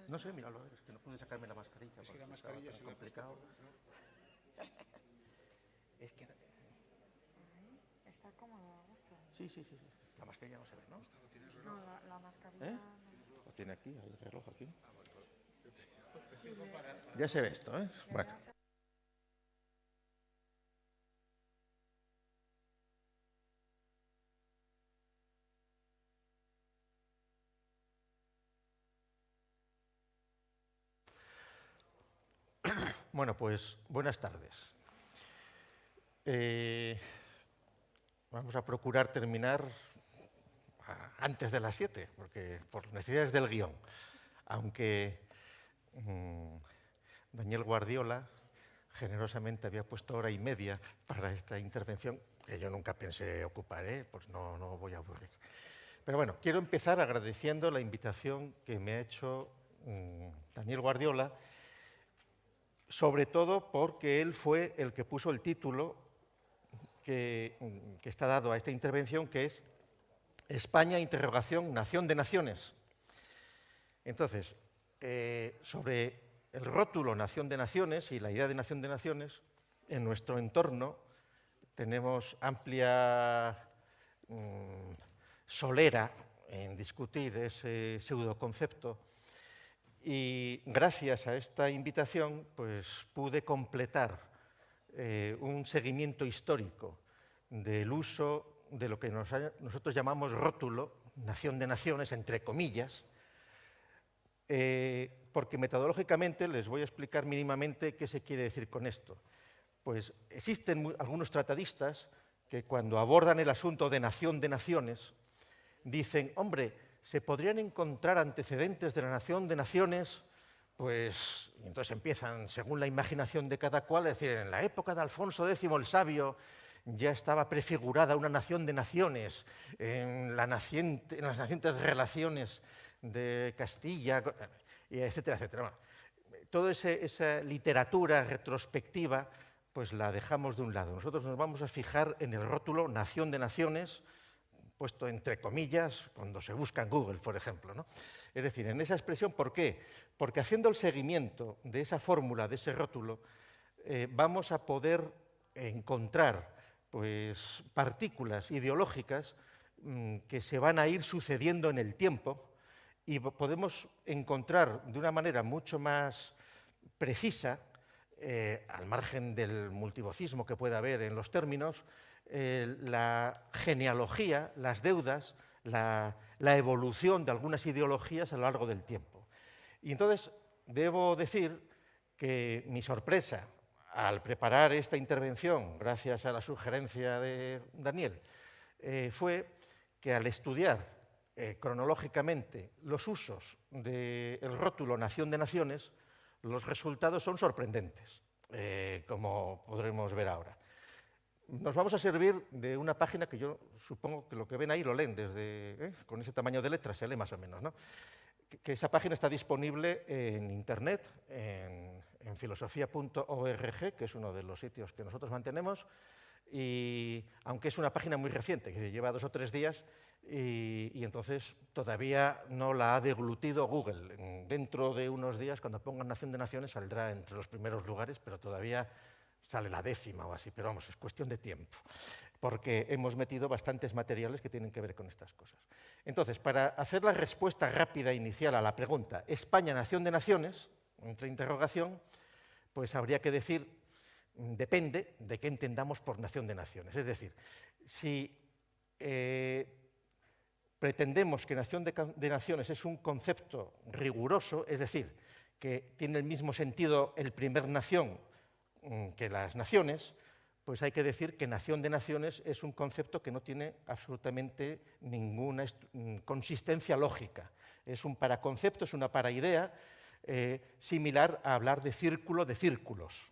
No sé, míralo, es que no pude sacarme la mascarilla. Es que la mascarilla se la ha puesto complicado. Es que... Está cómodo, a gusto. Sí. La mascarilla no se ve, ¿no? No, la mascarilla no. Lo tiene aquí, hay el reloj aquí. Ya se ve esto, ¿eh? Bueno. Bueno, pues buenas tardes. Vamos a procurar terminar antes de las 7, porque por necesidades del guión. Aunque Daniel Guardiola generosamente había puesto 1h30 para esta intervención, que yo nunca pensé ocupar, pues no voy a aburrir. Pero bueno, quiero empezar agradeciendo la invitación que me ha hecho Daniel Guardiola, sobre todo porque él fue el que puso el título que está dado a esta intervención, que es España, interrogación, nación de naciones. Entonces, sobre el rótulo nación de naciones y la idea de nación de naciones, en nuestro entorno tenemos amplia solera en discutir ese pseudoconcepto. Y gracias a esta invitación, pues pude completar un seguimiento histórico del uso de lo que nosotros llamamos rótulo, nación de naciones, entre comillas, porque metodológicamente les voy a explicar mínimamente qué se quiere decir con esto. Pues existen algunos tratadistas que cuando abordan el asunto de nación de naciones, dicen, hombre, se podrían encontrar antecedentes de la nación de naciones, pues, y entonces empiezan, según la imaginación de cada cual, a decir, en la época de Alfonso X el Sabio ya estaba prefigurada una nación de naciones, en las nacientes relaciones de Castilla, etcétera, etcétera. Bueno, toda esa literatura retrospectiva, pues la dejamos de un lado. Nosotros nos vamos a fijar en el rótulo nación de naciones, puesto entre comillas, cuando se busca en Google, por ejemplo, ¿no? Es decir, en esa expresión, ¿por qué? Porque haciendo el seguimiento de esa fórmula, de ese rótulo, vamos a poder encontrar pues, partículas ideológicas que se van a ir sucediendo en el tiempo y podemos encontrar de una manera mucho más precisa, al margen del multivocismo que pueda haber en los términos, la genealogía, las deudas, la evolución de algunas ideologías a lo largo del tiempo. Y entonces debo decir que mi sorpresa al preparar esta intervención, gracias a la sugerencia de Daniel, fue que al estudiar cronológicamente los usos del rótulo Nación de Naciones, los resultados son sorprendentes, como podremos ver ahora. Nos vamos a servir de una página que yo supongo que lo que ven ahí lo leen desde, con ese tamaño de letras, se lee más o menos, ¿no? Que esa página está disponible en Internet, en filosofía.org, que es uno de los sitios que nosotros mantenemos, y aunque es una página muy reciente, que lleva 2 o 3 días, y entonces todavía no la ha deglutido Google. Dentro de unos días, cuando pongan Nación de Naciones, saldrá entre los primeros lugares, pero todavía sale la 10ª o así, pero vamos, es cuestión de tiempo, porque hemos metido bastantes materiales que tienen que ver con estas cosas. Entonces, para hacer la respuesta rápida inicial a la pregunta ¿España, nación de naciones?, entre interrogación, pues habría que decir, depende de qué entendamos por nación de naciones. Es decir, si pretendemos que nación de naciones es un concepto riguroso, es decir, que tiene el mismo sentido el primer nación que las naciones, pues hay que decir que nación de naciones es un concepto que no tiene absolutamente ninguna consistencia lógica. Es un paraconcepto, es una paraidea, similar a hablar de círculo de círculos.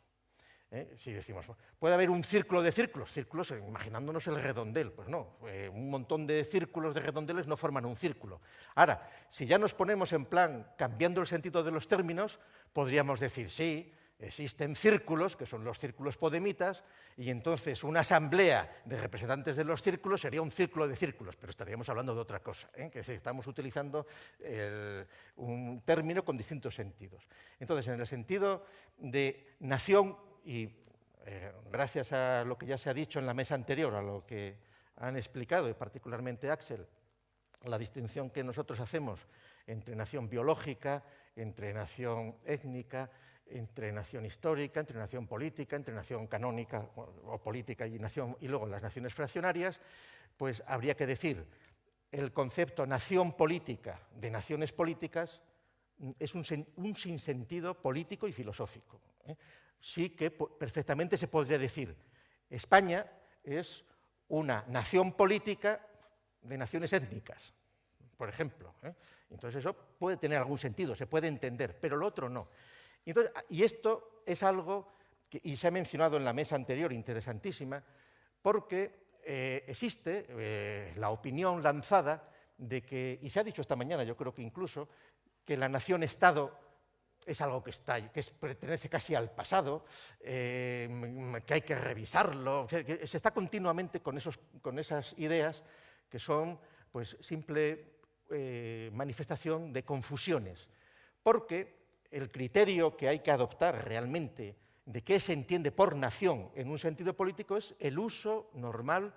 Si decimos, ¿puede haber un círculo de círculos? Círculos, imaginándonos el redondel. Pues no, un montón de círculos de redondeles no forman un círculo. Ahora, si ya nos ponemos en plan, cambiando el sentido de los términos, podríamos decir, sí, Existen círculos, que son los círculos podemitas, y entonces una asamblea de representantes de los círculos sería un círculo de círculos, pero estaríamos hablando de otra cosa, que estamos utilizando un término con distintos sentidos. Entonces, en el sentido de nación, y gracias a lo que ya se ha dicho en la mesa anterior, a lo que han explicado, y particularmente Axel, la distinción que nosotros hacemos entre nación biológica, entre nación étnica, entre nación histórica, entre nación política, entre nación canónica o política y luego las naciones fraccionarias, pues habría que decir el concepto nación política de naciones políticas es un sinsentido político y filosófico. Sí que perfectamente se podría decir España es una nación política de naciones étnicas, por ejemplo. Entonces eso puede tener algún sentido, se puede entender, pero lo otro no. Entonces, y esto es algo que y se ha mencionado en la mesa anterior, interesantísima, porque existe la opinión lanzada de que, y se ha dicho esta mañana, yo creo que incluso, que la nación-estado es algo que pertenece casi al pasado, que hay que revisarlo, que se está continuamente con esas ideas que son pues, simple manifestación de confusiones, porque el criterio que hay que adoptar realmente de qué se entiende por nación en un sentido político es el uso normal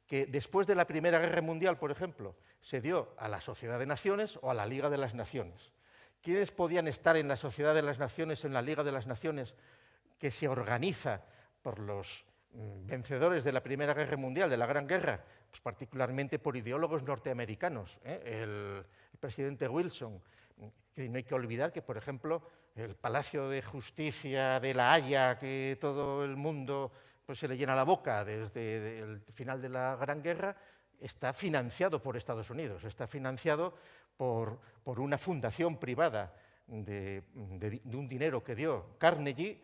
que después de la Primera Guerra Mundial, por ejemplo, se dio a la Sociedad de Naciones o a la Liga de las Naciones. ¿Quiénes podían estar en la Sociedad de las Naciones, en la Liga de las Naciones, que se organiza por los vencedores de la Primera Guerra Mundial, de la Gran Guerra? Pues particularmente por ideólogos norteamericanos. El presidente Wilson. No hay que olvidar que, por ejemplo, el Palacio de Justicia de La Haya, que todo el mundo pues, se le llena la boca desde el final de la Gran Guerra, está financiado por Estados Unidos, está financiado por una fundación privada de un dinero que dio Carnegie,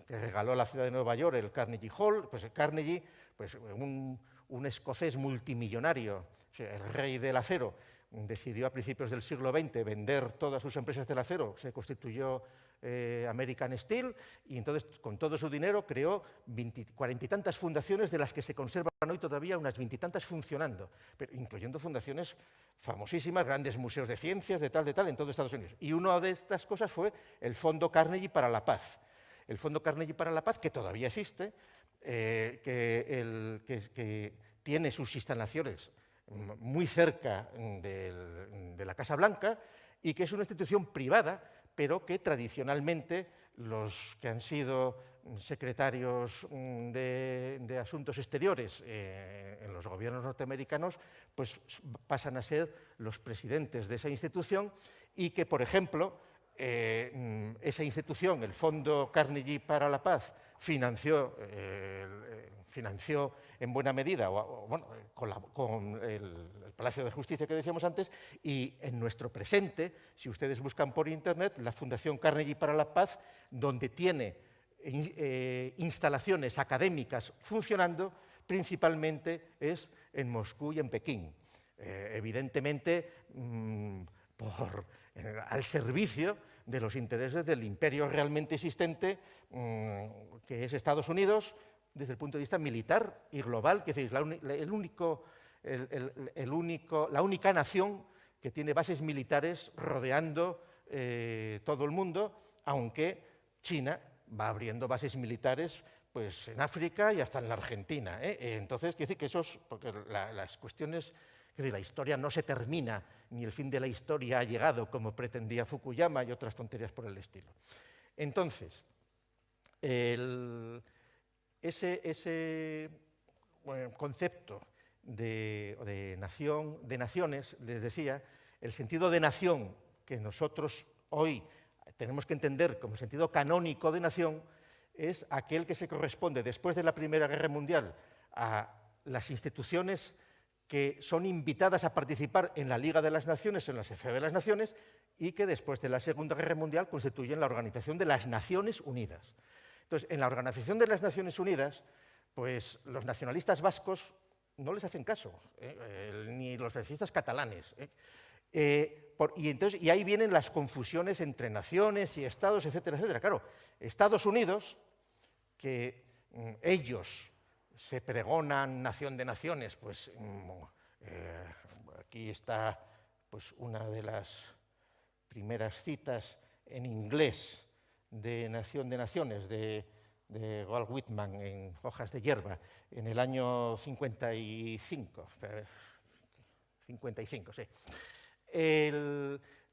que regaló a la ciudad de Nueva York el Carnegie Hall. Pues Carnegie, pues, un escocés multimillonario, el rey del acero, decidió a principios del siglo XX vender todas sus empresas del acero, se constituyó American Steel, y entonces con todo su dinero creó 40 y tantas fundaciones, de las que se conservan hoy todavía unas 20 y tantas funcionando, pero incluyendo fundaciones famosísimas, grandes museos de ciencias, de tal, en todo Estados Unidos. Y una de estas cosas fue el Fondo Carnegie para la Paz. El Fondo Carnegie para la Paz, que todavía existe, que tiene sus instalaciones muy cerca de la Casa Blanca y que es una institución privada, pero que tradicionalmente los que han sido secretarios de Asuntos Exteriores en los gobiernos norteamericanos pues pasan a ser los presidentes de esa institución, y que, por ejemplo, esa institución, el Fondo Carnegie para la Paz, financió en buena medida con el Palacio de Justicia que decíamos antes, y en nuestro presente, si ustedes buscan por internet, la Fundación Carnegie para la Paz, donde tiene instalaciones académicas funcionando, principalmente es en Moscú y en Pekín. Evidentemente, al servicio de los intereses del imperio realmente existente, que es Estados Unidos, desde el punto de vista militar y global, que es la única nación que tiene bases militares rodeando todo el mundo, aunque China va abriendo bases militares pues, en África y hasta en la Argentina. Entonces, quiere decir que porque las cuestiones, la historia no se termina, ni el fin de la historia ha llegado, como pretendía Fukuyama y otras tonterías por el estilo. Entonces, ese concepto de naciones, les decía, el sentido de nación que nosotros hoy tenemos que entender como sentido canónico de nación es aquel que se corresponde después de la Primera Guerra Mundial a las instituciones que son invitadas a participar en la Liga de las Naciones, en la Sociedad de las Naciones, y que después de la Segunda Guerra Mundial constituyen la Organización de las Naciones Unidas. Entonces, en la Organización de las Naciones Unidas, pues los nacionalistas vascos no les hacen caso, ni los nacionalistas catalanes, Y ahí vienen las confusiones entre naciones y estados, etcétera, etcétera. Claro, Estados Unidos, que ellos se pregonan nación de naciones, pues aquí está pues, una de las primeras citas en inglés de Nación de Naciones, de Walt Whitman en Hojas de Hierba, en el año 55, sí.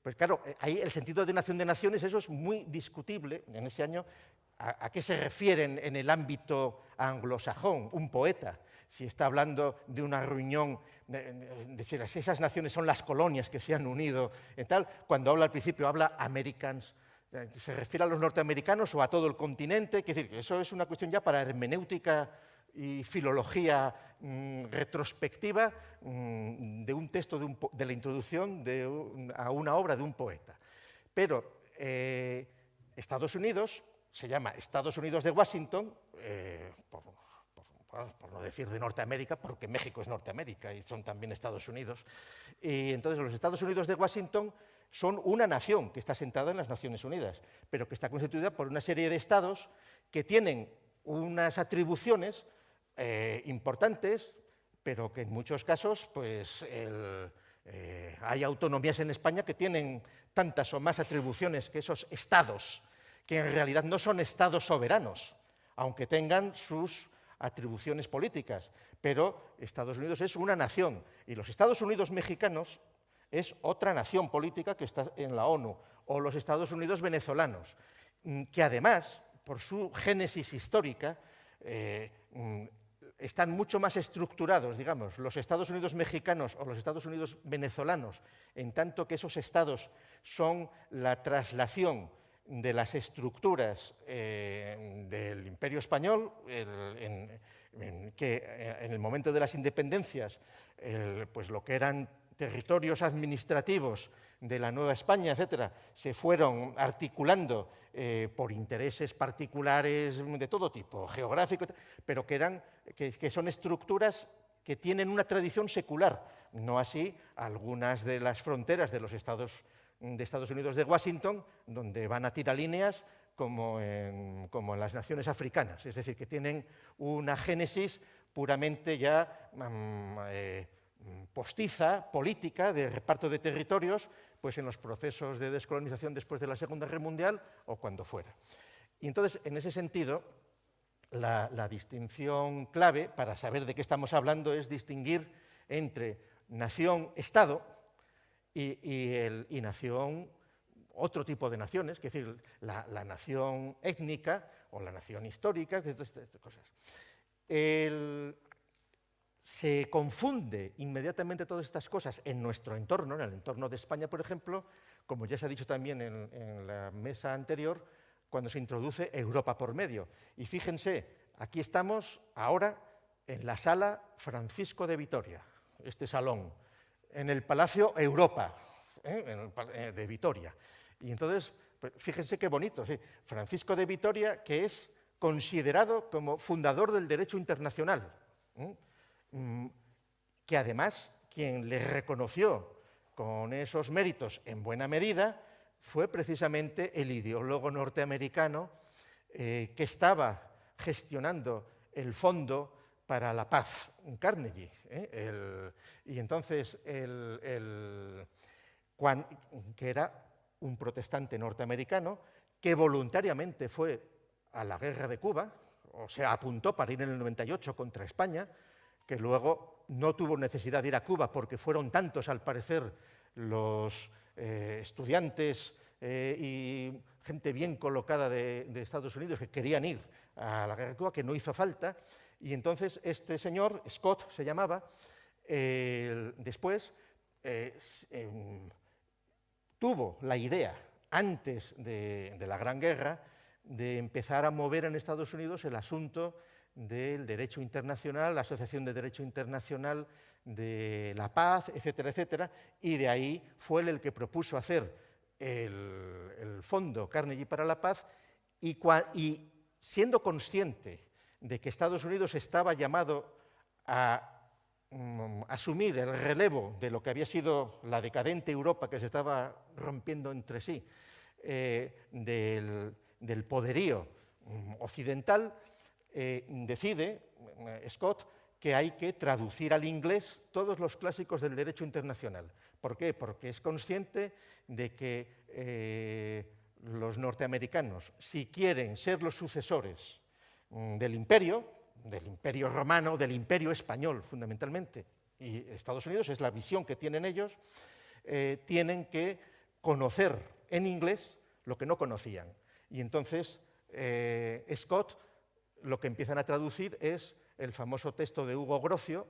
Pues claro, ahí el sentido de Nación de Naciones, eso es muy discutible en ese año. ¿A qué se refieren en el ámbito anglosajón un poeta? Si está hablando de una reunión, de si esas naciones son las colonias que se han unido, y tal. Cuando habla al principio, habla Americans, ¿se refiere a los norteamericanos o a todo el continente? Es decir, eso es una cuestión ya para hermenéutica y filología retrospectiva de un texto, de la introducción a una obra de un poeta. Pero Estados Unidos se llama Estados Unidos de Washington, por no decir de Norteamérica, porque México es Norteamérica y son también Estados Unidos. Y entonces los Estados Unidos de Washington son una nación que está sentada en las Naciones Unidas, pero que está constituida por una serie de estados que tienen unas atribuciones importantes, pero que en muchos casos pues, hay autonomías en España que tienen tantas o más atribuciones que esos estados, que en realidad no son estados soberanos, aunque tengan sus atribuciones políticas, pero Estados Unidos es una nación, y los Estados Unidos mexicanos es otra nación política que está en la ONU, o los Estados Unidos venezolanos, que además, por su génesis histórica, están mucho más estructurados, digamos, los Estados Unidos mexicanos o los Estados Unidos venezolanos, en tanto que esos estados son la traslación de las estructuras del Imperio Español, que en el momento de las independencias, pues lo que eran territorios administrativos de la Nueva España, etcétera, se fueron articulando por intereses particulares de todo tipo, geográficos, pero que son estructuras que tienen una tradición secular, no así algunas de las fronteras de los Estados Unidos de Washington, donde van a tiralíneas como en las naciones africanas, es decir, que tienen una génesis puramente ya postiza, política, de reparto de territorios, pues en los procesos de descolonización después de la Segunda Guerra Mundial o cuando fuera. Y entonces, en ese sentido, la distinción clave para saber de qué estamos hablando es distinguir entre nación-estado y nación, otro tipo de naciones, es decir, la nación étnica o la nación histórica, todas estas cosas. Se confunde inmediatamente todas estas cosas en nuestro entorno, en el entorno de España, por ejemplo, como ya se ha dicho también en la mesa anterior, cuando se introduce Europa por medio. Y fíjense, aquí estamos ahora en la sala Francisco de Vitoria, este salón, en el Palacio Europa de Vitoria. Y entonces, pues, fíjense qué bonito, ¿sí? Francisco de Vitoria, que es considerado como fundador del derecho internacional, que además quien le reconoció con esos méritos en buena medida fue precisamente el ideólogo norteamericano que estaba gestionando el Fondo para la Paz, Carnegie. Y entonces, que era un protestante norteamericano que voluntariamente fue a la guerra de Cuba, o sea, apuntó para ir en el 98 contra España, que luego no tuvo necesidad de ir a Cuba porque fueron tantos, al parecer, los estudiantes y gente bien colocada de Estados Unidos que querían ir a la guerra de Cuba, que no hizo falta. Y entonces este señor, Scott se llamaba, después tuvo la idea, antes de la Gran Guerra, de empezar a mover en Estados Unidos el asunto del derecho internacional, la Asociación de Derecho Internacional de la Paz, etcétera, etcétera, y de ahí fue él el que propuso hacer el Fondo Carnegie para la Paz, y siendo consciente de que Estados Unidos estaba llamado a asumir el relevo de lo que había sido la decadente Europa que se estaba rompiendo entre sí, del poderío occidental, decide Scott que hay que traducir al inglés todos los clásicos del derecho internacional. ¿Por qué? Porque es consciente de que los norteamericanos, si quieren ser los sucesores del imperio romano, del imperio español fundamentalmente, y Estados Unidos es la visión que tienen ellos, tienen que conocer en inglés lo que no conocían. Y entonces Scott lo que empiezan a traducir es el famoso texto de Hugo Grocio,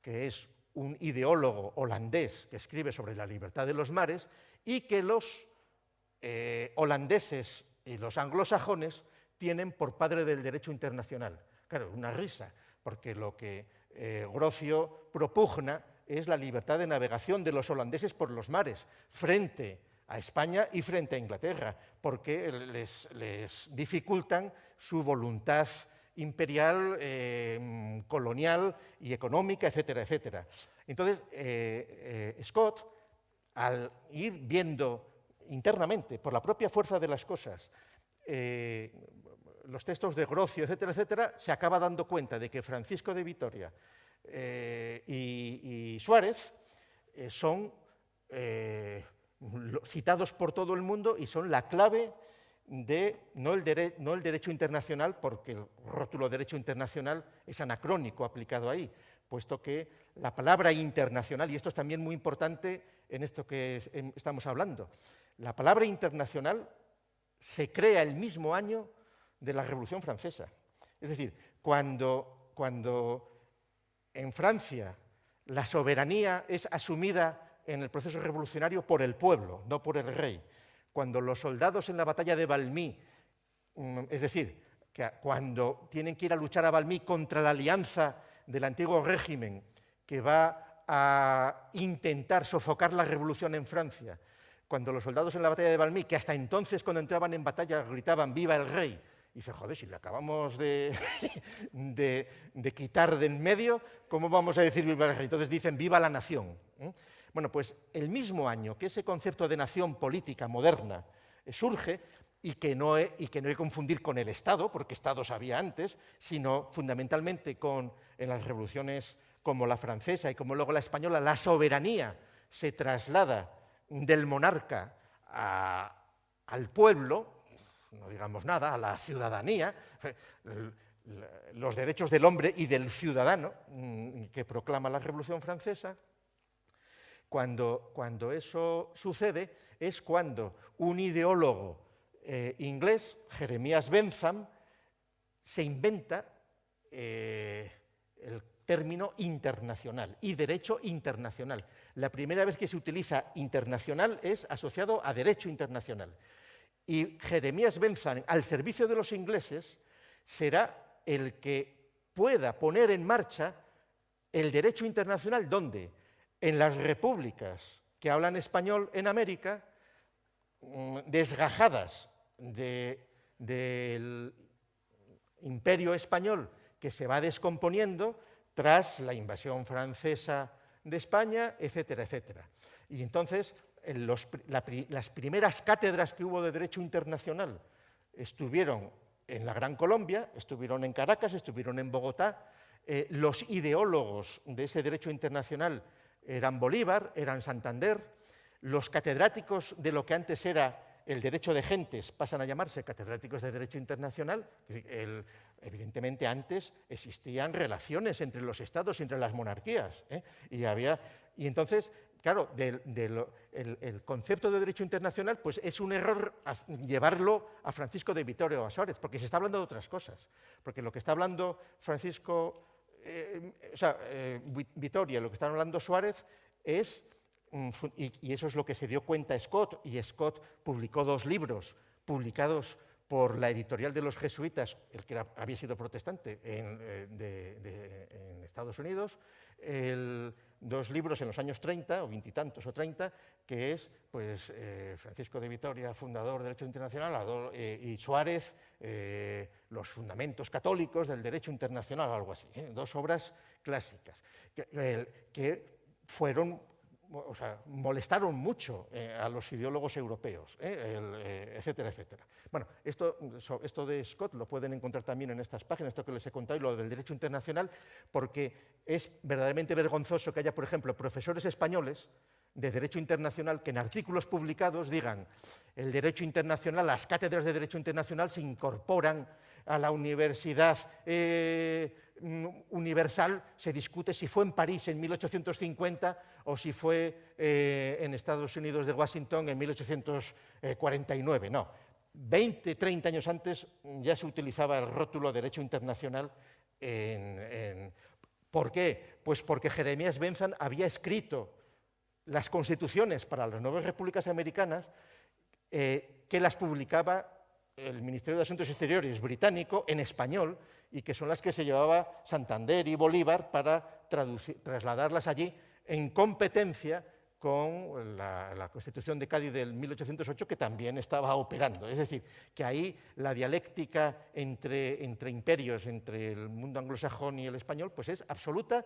que es un ideólogo holandés que escribe sobre la libertad de los mares y que los holandeses y los anglosajones tienen por padre del derecho internacional. Claro, una risa, porque lo que Grocio propugna es la libertad de navegación de los holandeses por los mares, frente a España y frente a Inglaterra, porque les dificultan su voluntad imperial, colonial y económica, etcétera, etcétera. Entonces, Scott, al ir viendo internamente, por la propia fuerza de las cosas, los textos de Grocio, etcétera, etcétera, se acaba dando cuenta de que Francisco de Vitoria y Suárez son citados por todo el mundo y son la clave de, no el derecho internacional, porque el rótulo derecho internacional es anacrónico aplicado ahí, puesto que la palabra internacional, y esto es también muy importante en esto que estamos hablando, la palabra internacional se crea el mismo año de la Revolución Francesa. Es decir, cuando en Francia la soberanía es asumida en el proceso revolucionario por el pueblo, no por el rey, cuando los soldados en la batalla de Valmy, es decir, que cuando tienen que ir a luchar a Valmy contra la alianza del antiguo régimen que va a intentar sofocar la revolución en Francia, cuando los soldados en la batalla de Valmy, que hasta entonces cuando entraban en batalla gritaban «¡Viva el rey!», y dice, joder, si le acabamos de quitar de en medio, ¿cómo vamos a decir «Viva el rey?» Entonces dicen «¡Viva la nación!». Bueno, pues el mismo año que ese concepto de nación política moderna surge, y que no hay que confundir con el Estado, porque Estados había antes, sino fundamentalmente en las revoluciones como la francesa y como luego la española, la soberanía se traslada del monarca al pueblo, no digamos nada, a la ciudadanía, los derechos del hombre y del ciudadano que proclama la Revolución Francesa. Cuando eso sucede es cuando un ideólogo inglés, Jeremías Bentham, se inventa el término internacional y derecho internacional. La primera vez que se utiliza internacional es asociado a derecho internacional. Y Jeremías Bentham, al servicio de los ingleses, será el que pueda poner en marcha el derecho internacional. ¿Dónde? En las repúblicas que hablan español en América, desgajadas del imperio español que se va descomponiendo tras la invasión francesa de España, etcétera, etcétera. Y entonces las primeras cátedras que hubo de Derecho Internacional estuvieron en la Gran Colombia, estuvieron en Caracas, estuvieron en Bogotá. Los ideólogos de ese Derecho Internacional eran Bolívar, eran Santander. Los catedráticos de lo que antes era el derecho de gentes pasan a llamarse catedráticos de Derecho Internacional. Evidentemente antes existían relaciones entre los estados y entre las monarquías, y entonces, claro, el concepto de derecho internacional pues es un error llevarlo a Francisco de Vitoria o a Suárez, porque se está hablando de otras cosas. Porque lo que está hablando Vitoria, lo que está hablando Suárez es, y eso es lo que se dio cuenta Scott, y Scott publicó 2 libros publicados por la editorial de los jesuitas, el que había sido protestante en Estados Unidos, 2 libros en los años 30, o 20 y tantos o 30, que es Francisco de Vitoria, fundador del Derecho Internacional, y Suárez, los fundamentos católicos del derecho internacional, algo así, dos obras clásicas, que fueron, o sea, molestaron mucho a los ideólogos europeos, etcétera, etcétera. Bueno, esto de Scott lo pueden encontrar también en estas páginas, esto que les he contado, y lo del derecho internacional, porque es verdaderamente vergonzoso que haya, por ejemplo, profesores españoles de derecho internacional que en artículos publicados digan el derecho internacional, las cátedras de derecho internacional se incorporan a la universidad universal, se discute si fue en París en 1850 o si fue en Estados Unidos de Washington en 1849. No, 20, 30 años antes ya se utilizaba el rótulo derecho internacional. ¿Por qué? Pues porque Jeremías Bentham había escrito las constituciones para las nuevas repúblicas americanas, que las publicaba el Ministerio de Asuntos Exteriores británico en español, y que son las que se llevaba Santander y Bolívar para trasladarlas allí en competencia con la Constitución de Cádiz del 1808, que también estaba operando. Es decir, que ahí la dialéctica entre imperios, entre el mundo anglosajón y el español, pues es absoluta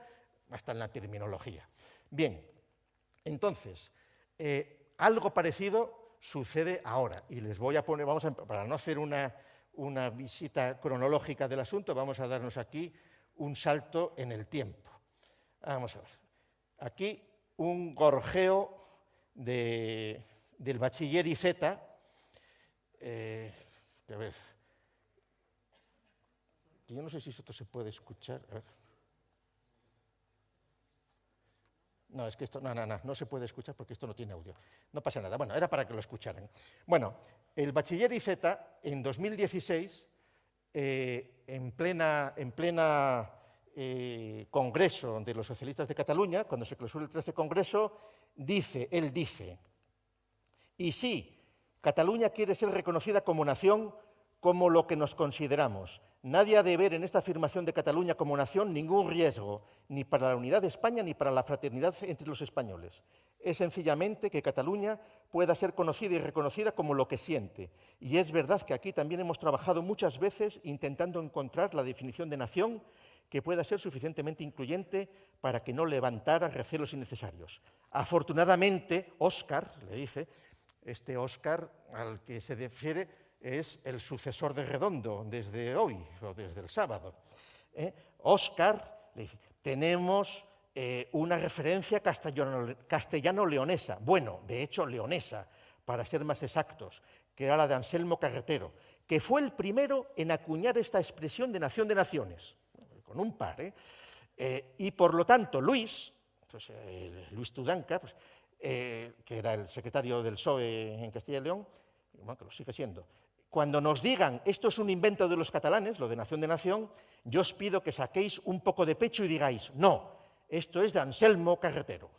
hasta en la terminología. Bien, entonces, algo parecido sucede ahora, y les voy a poner, para no hacer una visita cronológica del asunto, vamos a darnos aquí un salto en el tiempo. Vamos a ver. Aquí un gorjeo del bachiller IZ, a ver, yo no sé si esto se puede escuchar. A ver. No, es que esto, no se puede escuchar porque esto no tiene audio. No pasa nada. Bueno, era para que lo escucharan. Bueno, el bachiller IZ en 2016, en plena Congreso de los Socialistas de Cataluña, cuando se clausura el 13 Congreso, él dice, y sí, Cataluña quiere ser reconocida como nación, como lo que nos consideramos. Nadie ha de ver en esta afirmación de Cataluña como nación ningún riesgo, ni para la unidad de España ni para la fraternidad entre los españoles. Es sencillamente que Cataluña pueda ser conocida y reconocida como lo que siente. Y es verdad que aquí también hemos trabajado muchas veces intentando encontrar la definición de nación que pueda ser suficientemente incluyente para que no levantara recelos innecesarios. Afortunadamente, Óscar, le dice, este Óscar al que se refiere es el sucesor de Redondo desde hoy, o desde el sábado. Óscar le dice, tenemos una referencia castellano-leonesa, bueno, de hecho leonesa, para ser más exactos, que era la de Anselmo Carretero, que fue el primero en acuñar esta expresión de nación de naciones, con un par, y por lo tanto Luis Tudanca, pues, que era el secretario del PSOE en Castilla y León, bueno, que lo sigue siendo, cuando nos digan esto es un invento de los catalanes, lo de nación, yo os pido que saquéis un poco de pecho y digáis, no, esto es de Anselmo Carretero.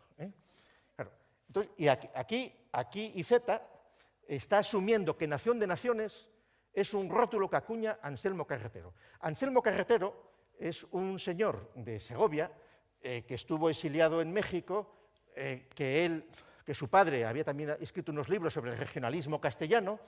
Claro. Entonces, y aquí IZ está asumiendo que nación de naciones es un rótulo que acuña Anselmo Carretero. Anselmo Carretero es un señor de Segovia que estuvo exiliado en México, que su padre había también escrito unos libros sobre el regionalismo castellano,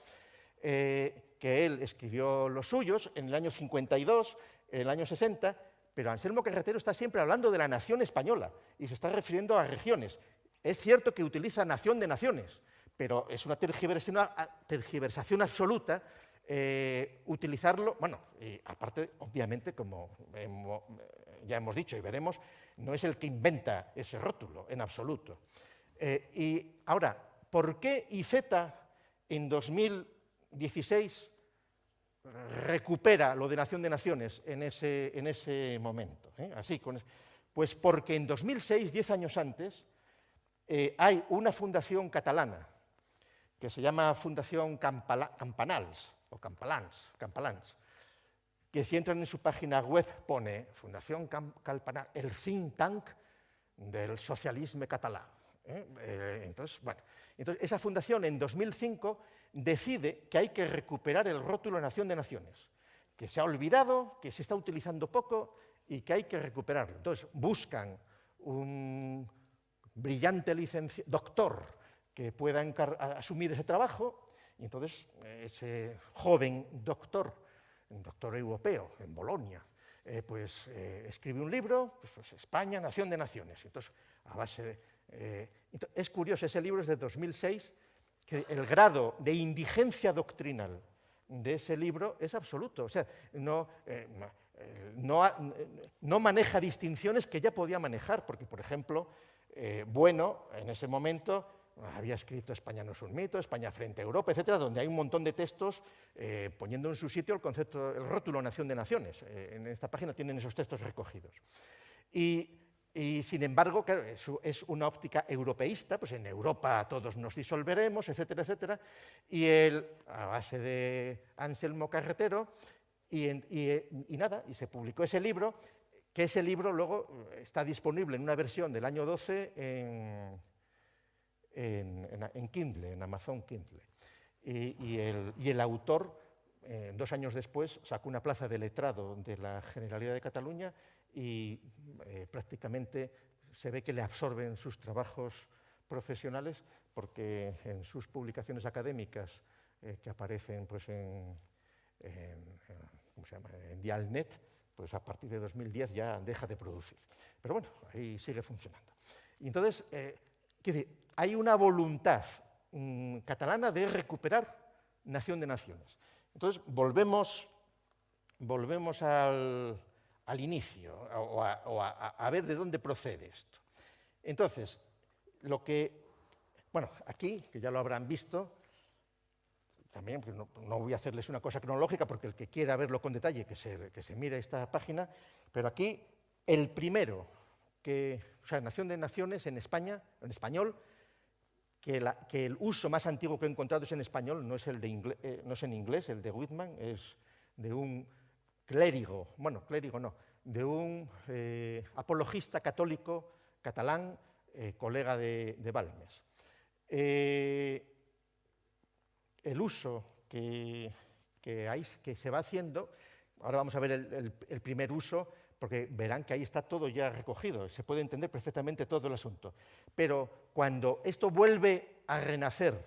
que él escribió los suyos en el año 52, en el año 60, pero Anselmo Carretero está siempre hablando de la nación española y se está refiriendo a regiones. Es cierto que utiliza nación de naciones, pero es una tergiversación absoluta utilizarlo, bueno, y aparte, obviamente, como ya hemos dicho y veremos, no es el que inventa ese rótulo en absoluto. Y ahora, ¿por qué IZ en 2016 recupera lo de nación de naciones en ese momento? Pues porque en 2006, 10 años antes, hay una fundación catalana que se llama Fundación Campanals, o Campalans, que si entran en su página web pone Fundación Campanals, el think tank del socialisme català. Entonces, esa fundación en 2005 decide que hay que recuperar el rótulo Nación de Naciones, que se ha olvidado, que se está utilizando poco y que hay que recuperarlo. Entonces, buscan un brillante doctor que pueda asumir ese trabajo, y entonces ese joven doctor un doctor europeo en Bolonia, escribe un libro, pues España, nación de naciones. Entonces, a base de, es curioso, ese libro es de 2006, que el grado de indigencia doctrinal de ese libro es absoluto. O sea, no maneja distinciones que ya podía manejar, porque, por ejemplo, Bueno, en ese momento, había escrito España no es un mito, España frente a Europa, etcétera, donde hay un montón de textos poniendo en su sitio el concepto, el rótulo nación de naciones. En esta página tienen esos textos recogidos. Y sin embargo, claro, es una óptica europeísta, pues en Europa todos nos disolveremos, etcétera, etcétera, y él, a base de Anselmo Carretero, y se publicó ese libro, que ese libro luego está disponible en una versión del año 12 en Kindle, en Amazon Kindle. Y el autor, 2 años después, sacó una plaza de letrado de la Generalidad de Cataluña y prácticamente se ve que le absorben sus trabajos profesionales, porque en sus publicaciones académicas que aparecen pues, ¿cómo se llama?, en Dialnet, pues a partir de 2010 ya deja de producir. Pero bueno, ahí sigue funcionando. Y entonces, hay una voluntad catalana de recuperar nación de naciones. Entonces, volvemos al inicio, o a ver de dónde procede esto. Entonces, bueno, aquí, que ya lo habrán visto, también, pues no voy a hacerles una cosa cronológica, porque el que quiera verlo con detalle, que se mire esta página, pero aquí el primero, o sea, nación de naciones en España, en español, que el uso más antiguo que he encontrado es en español, no es en inglés, el de Whitman, es de un clérigo, bueno, clérigo no, de un apologista católico catalán, colega de Balmes. El uso que se va haciendo, ahora vamos a ver el primer uso, porque verán que ahí está todo ya recogido, se puede entender perfectamente todo el asunto. Pero cuando esto vuelve a renacer,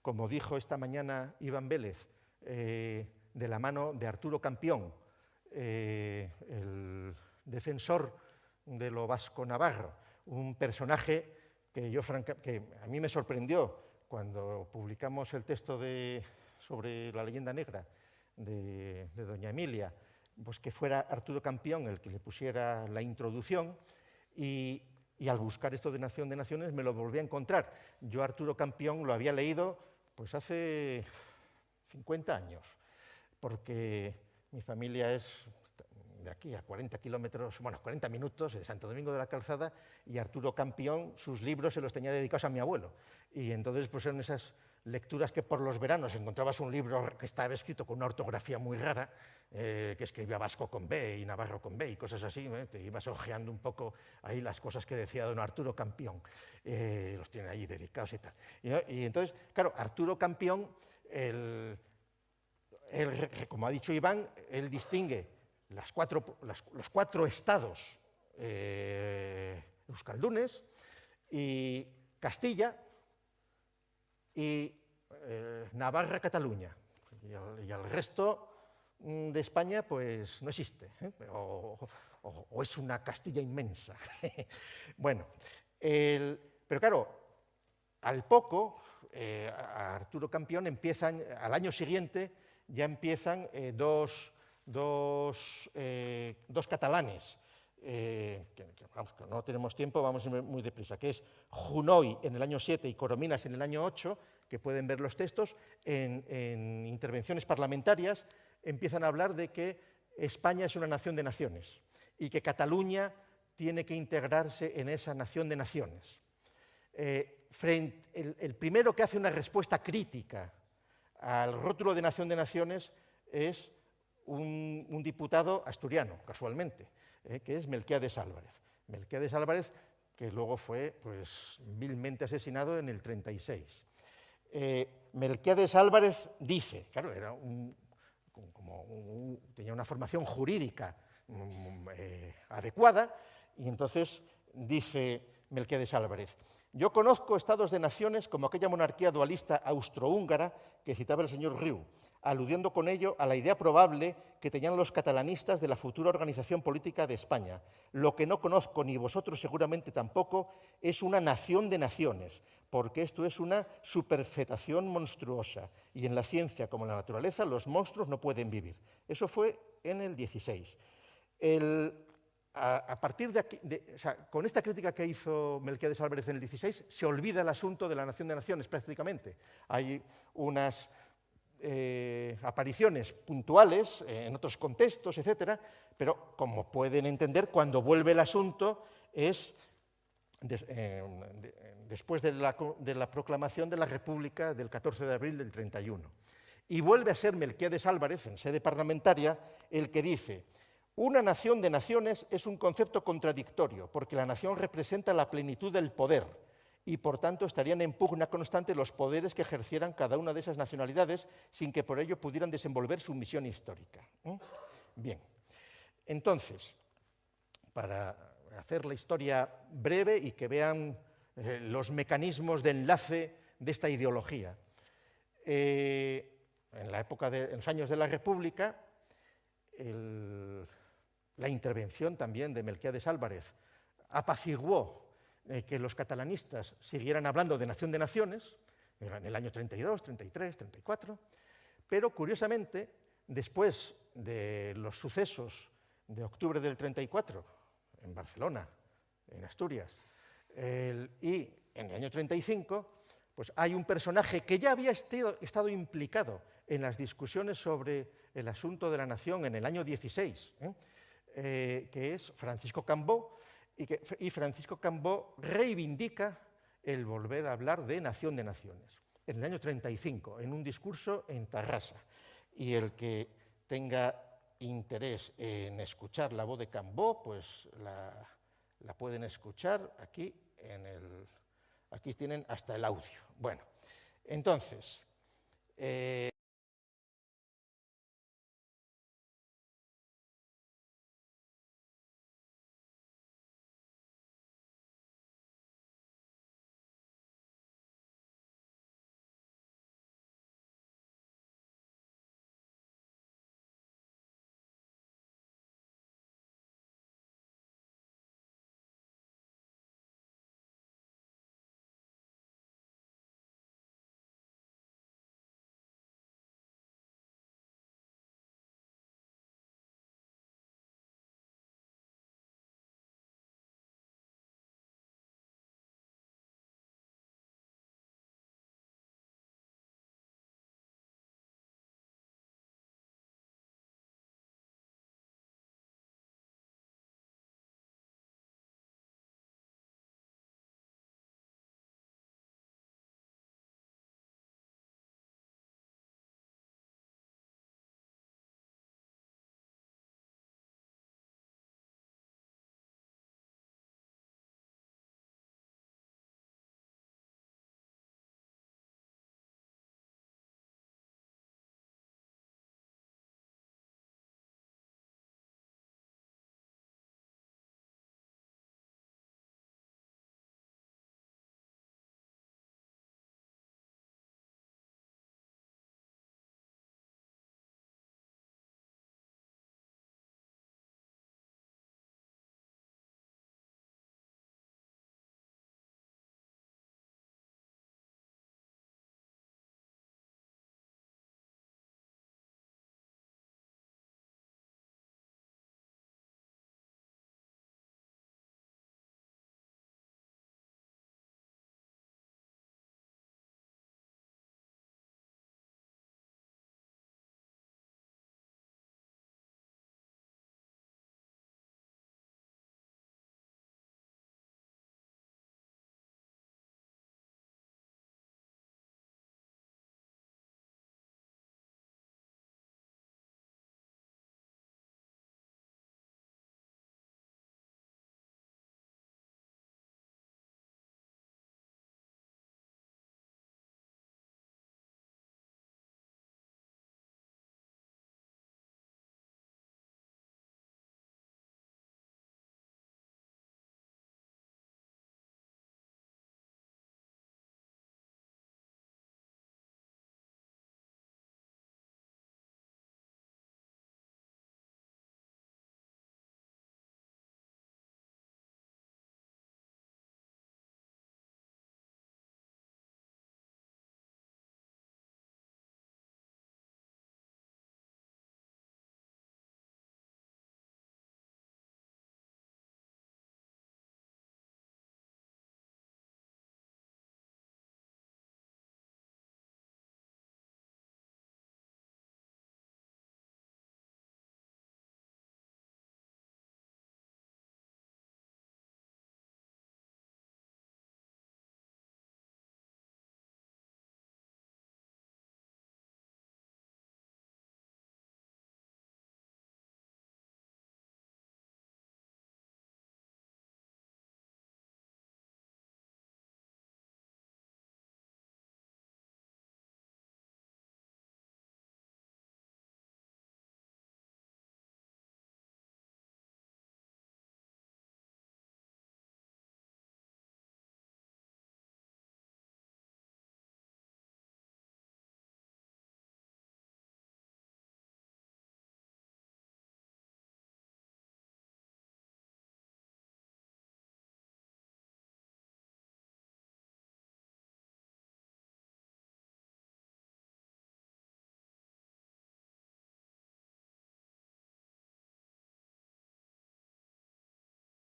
como dijo esta mañana Iván Vélez, de la mano de Arturo Campión, el defensor de lo vasco-navarro, un personaje que a mí me sorprendió cuando publicamos el texto sobre la leyenda negra de doña Emilia, pues que fuera Arturo Campión el que le pusiera la introducción, y al buscar esto de Nación de Naciones me lo volví a encontrar. Yo Arturo Campión lo había leído pues hace 50 años, porque mi familia es de aquí a 40 kilómetros, bueno, 40 minutos de Santo Domingo de la Calzada, y Arturo Campión sus libros se los tenía dedicados a mi abuelo. Y entonces pues eran esas lecturas que por los veranos encontrabas un libro que estaba escrito con una ortografía muy rara, que escribía vasco con B y navarro con B y cosas así, te ibas ojeando un poco ahí las cosas que decía don Arturo Campión, los tienen ahí dedicados y tal. Y entonces, claro, Arturo Campión, como ha dicho Iván, él distingue los 4 estados euskaldunes y Castilla y Navarra-Cataluña, y el resto de España pues no existe, o es una Castilla inmensa. Bueno, pero claro, al poco, a Arturo Campión al año siguiente ya empiezan dos catalanes, vamos, que no tenemos tiempo, vamos a ir muy deprisa, que es Junoy en el año 7 y Corominas en el año 8, que pueden ver los textos, en intervenciones parlamentarias empiezan a hablar de que España es una nación de naciones y que Cataluña tiene que integrarse en esa nación de naciones. El primero que hace una respuesta crítica al rótulo de nación de naciones es un diputado asturiano, casualmente, que es Melquiades Álvarez. Melquiades Álvarez, que luego fue pues, vilmente asesinado en el 36. Melquiades Álvarez dice, claro, tenía una formación jurídica adecuada, y entonces dice Melquiades Álvarez: yo conozco estados de naciones como aquella monarquía dualista austrohúngara que citaba el señor Riu, aludiendo con ello a la idea probable que tenían los catalanistas de la futura organización política de España. Lo que no conozco, ni vosotros seguramente tampoco, es una nación de naciones, porque esto es una superfetación monstruosa, y en la ciencia como en la naturaleza los monstruos no pueden vivir. Eso fue en el 16. A partir de aquí, o sea, con esta crítica que hizo Melquiades Álvarez en el 16, se olvida el asunto de la nación de naciones prácticamente. Hay unas apariciones puntuales en otros contextos, etcétera, pero como pueden entender, cuando vuelve el asunto es después de la proclamación de la República del 14 de abril del 31. Y vuelve a ser Melquiades Álvarez, en sede parlamentaria, el que dice: una nación de naciones es un concepto contradictorio, porque la nación representa la plenitud del poder, y por tanto estarían en pugna constante los poderes que ejercieran cada una de esas nacionalidades sin que por ello pudieran desenvolver su misión histórica. Bien, entonces, para hacer la historia breve y que vean los mecanismos de enlace de esta ideología. En los años de la República, la intervención también de Melquiades Álvarez apaciguó que los catalanistas siguieran hablando de nación de naciones, en el año 32, 33, 34, pero curiosamente, después de los sucesos de octubre del 34, en Barcelona, en Asturias, y en el año 35, pues hay un personaje que ya había estado implicado en las discusiones sobre el asunto de la nación en el año 16, que es Francisco Cambó, y Francisco Cambó reivindica el volver a hablar de nación de naciones, en el año 35, en un discurso en Tarrasa. Y el que tenga interés en escuchar la voz de Cambó, pues la pueden escuchar aquí, aquí tienen hasta el audio. Bueno, entonces,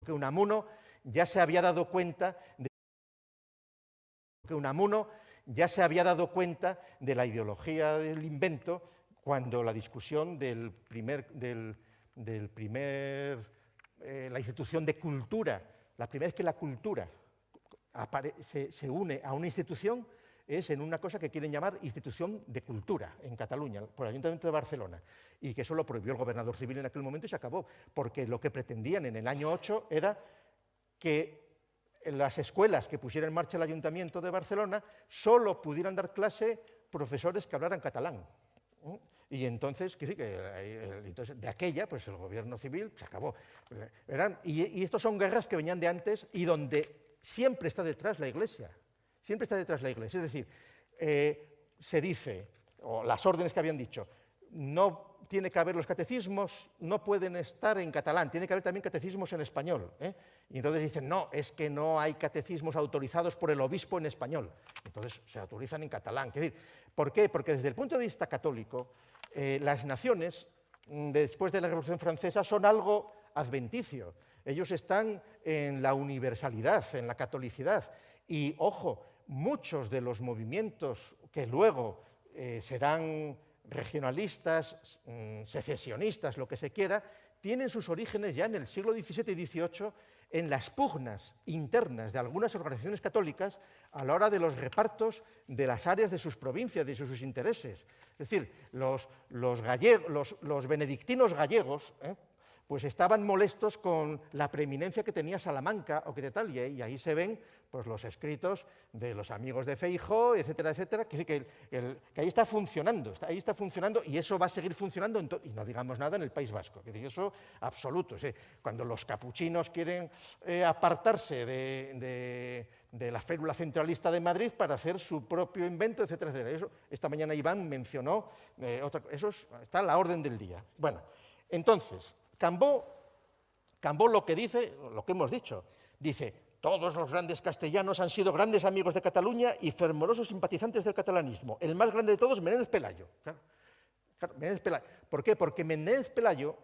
que Unamuno ya se había dado cuenta de la ideología del invento cuando la discusión la institución de cultura, la primera vez que la cultura se une a una institución es en una cosa que quieren llamar institución de cultura en Cataluña, por el Ayuntamiento de Barcelona, y que eso lo prohibió el gobernador civil en aquel momento y se acabó, porque lo que pretendían en el año 8 era que en las escuelas que pusiera en marcha el Ayuntamiento de Barcelona solo pudieran dar clase profesores que hablaran catalán. Y entonces, entonces, de aquella, pues el gobierno civil se acabó. Y estos son guerras que venían de antes y donde siempre está detrás la Iglesia. Siempre está detrás la Iglesia. Es decir, se dice, o las órdenes que habían dicho, no tiene que haber los catecismos, no pueden estar en catalán, tiene que haber también catecismos en español. Y entonces dicen, no, es que no hay catecismos autorizados por el obispo en español. Entonces se autorizan en catalán. Es decir, ¿por qué? Porque desde el punto de vista católico, las naciones, después de la Revolución Francesa, son algo adventicio. Ellos están en la universalidad, en la catolicidad. Y, ojo, muchos de los movimientos que luego serán regionalistas, secesionistas, lo que se quiera, tienen sus orígenes ya en el siglo XVII y XVIII en las pugnas internas de algunas organizaciones católicas a la hora de los repartos de las áreas de sus provincias, de sus intereses. Es decir, los benedictinos gallegos pues estaban molestos con la preeminencia que tenía Salamanca o que tal, y ahí se ven pues, los escritos de los amigos de Feijóo, etcétera, etcétera, que ahí está funcionando, y eso va a seguir funcionando, y no digamos nada en el País Vasco, que eso absoluto. Cuando los capuchinos quieren apartarse de la férula centralista de Madrid para hacer su propio invento, etcétera, etcétera. Eso, esta mañana Iván mencionó, eso está a la orden del día. Bueno, entonces, Cambó lo que dice, lo que hemos dicho, dice, todos los grandes castellanos han sido grandes amigos de Cataluña y fervorosos simpatizantes del catalanismo. El más grande de todos, Menéndez Pelayo. Claro, Menéndez Pelayo. ¿Por qué? Porque Menéndez Pelayo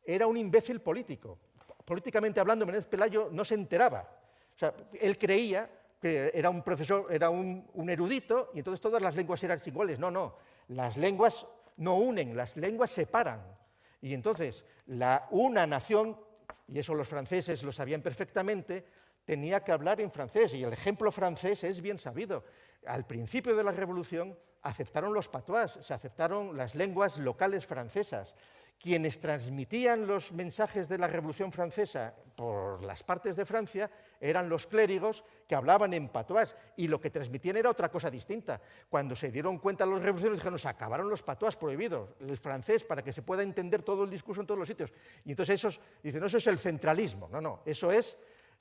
era un imbécil político. Políticamente hablando, Menéndez Pelayo no se enteraba. O sea, él creía que era un profesor, era un erudito, y entonces todas las lenguas eran iguales. No, no, las lenguas no unen, las lenguas separan. Y entonces, una nación, y eso los franceses lo sabían perfectamente, tenía que hablar en francés, y el ejemplo francés es bien sabido. Al principio de la Revolución aceptaron los patois, se aceptaron las lenguas locales francesas. Quienes transmitían los mensajes de la Revolución Francesa por las partes de Francia eran los clérigos que hablaban en patois, y lo que transmitían era otra cosa distinta. Cuando se dieron cuenta los revolucionarios, dijeron, se acabaron los patois prohibidos, el francés, para que se pueda entender todo el discurso en todos los sitios. Y entonces esos dicen, no, eso es el centralismo. No, no, eso es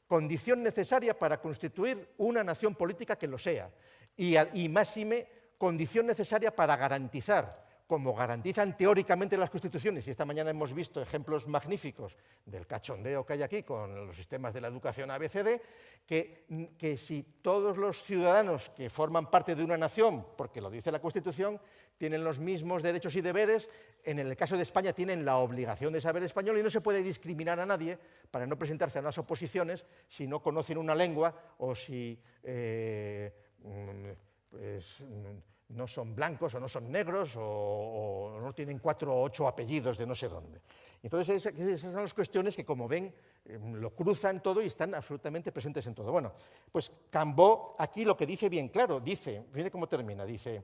condición necesaria para constituir una nación política que lo sea. Y máxime, condición necesaria para garantizar, como garantizan teóricamente las constituciones, y esta mañana hemos visto ejemplos magníficos del cachondeo que hay aquí con los sistemas de la educación ABCD, que si todos los ciudadanos que forman parte de una nación, porque lo dice la Constitución, tienen los mismos derechos y deberes, en el caso de España tienen la obligación de saber español y no se puede discriminar a nadie para no presentarse a las oposiciones si no conocen una lengua o si no son blancos o no son negros o no tienen 4 o 8 apellidos de no sé dónde. Entonces esas son las cuestiones que, como ven, lo cruzan todo y están absolutamente presentes en todo. Bueno, pues Cambó aquí lo que dice bien claro, dice, fíjate cómo termina, dice,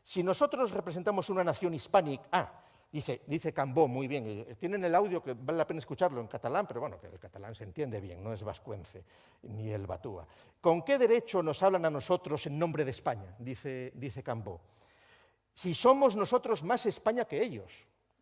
si nosotros representamos una nación hispánica, dice Cambó muy bien, tienen el audio que vale la pena escucharlo en catalán, pero bueno, que el catalán se entiende bien, no es vascuence ni el batúa. ¿Con qué derecho nos hablan a nosotros en nombre de España? Dice Cambó. Si somos nosotros más España que ellos,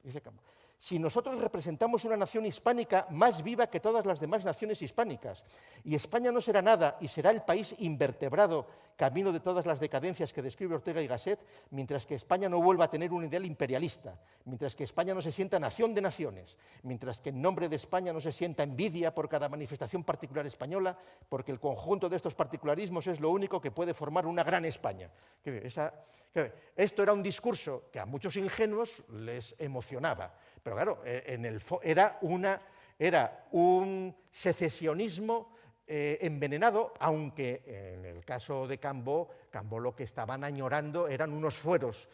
dice Cambó. Si nosotros representamos una nación hispánica más viva que todas las demás naciones hispánicas, y España no será nada y será el país invertebrado, camino de todas las decadencias que describe Ortega y Gasset, mientras que España no vuelva a tener un ideal imperialista, mientras que España no se sienta nación de naciones, mientras que en nombre de España no se sienta envidia por cada manifestación particular española, porque el conjunto de estos particularismos es lo único que puede formar una gran España. Esto era un discurso que a muchos ingenuos les emocionaba, pero claro, era era un secesionismo envenenado, aunque en el caso de Cambó lo que estaban añorando eran unos fueros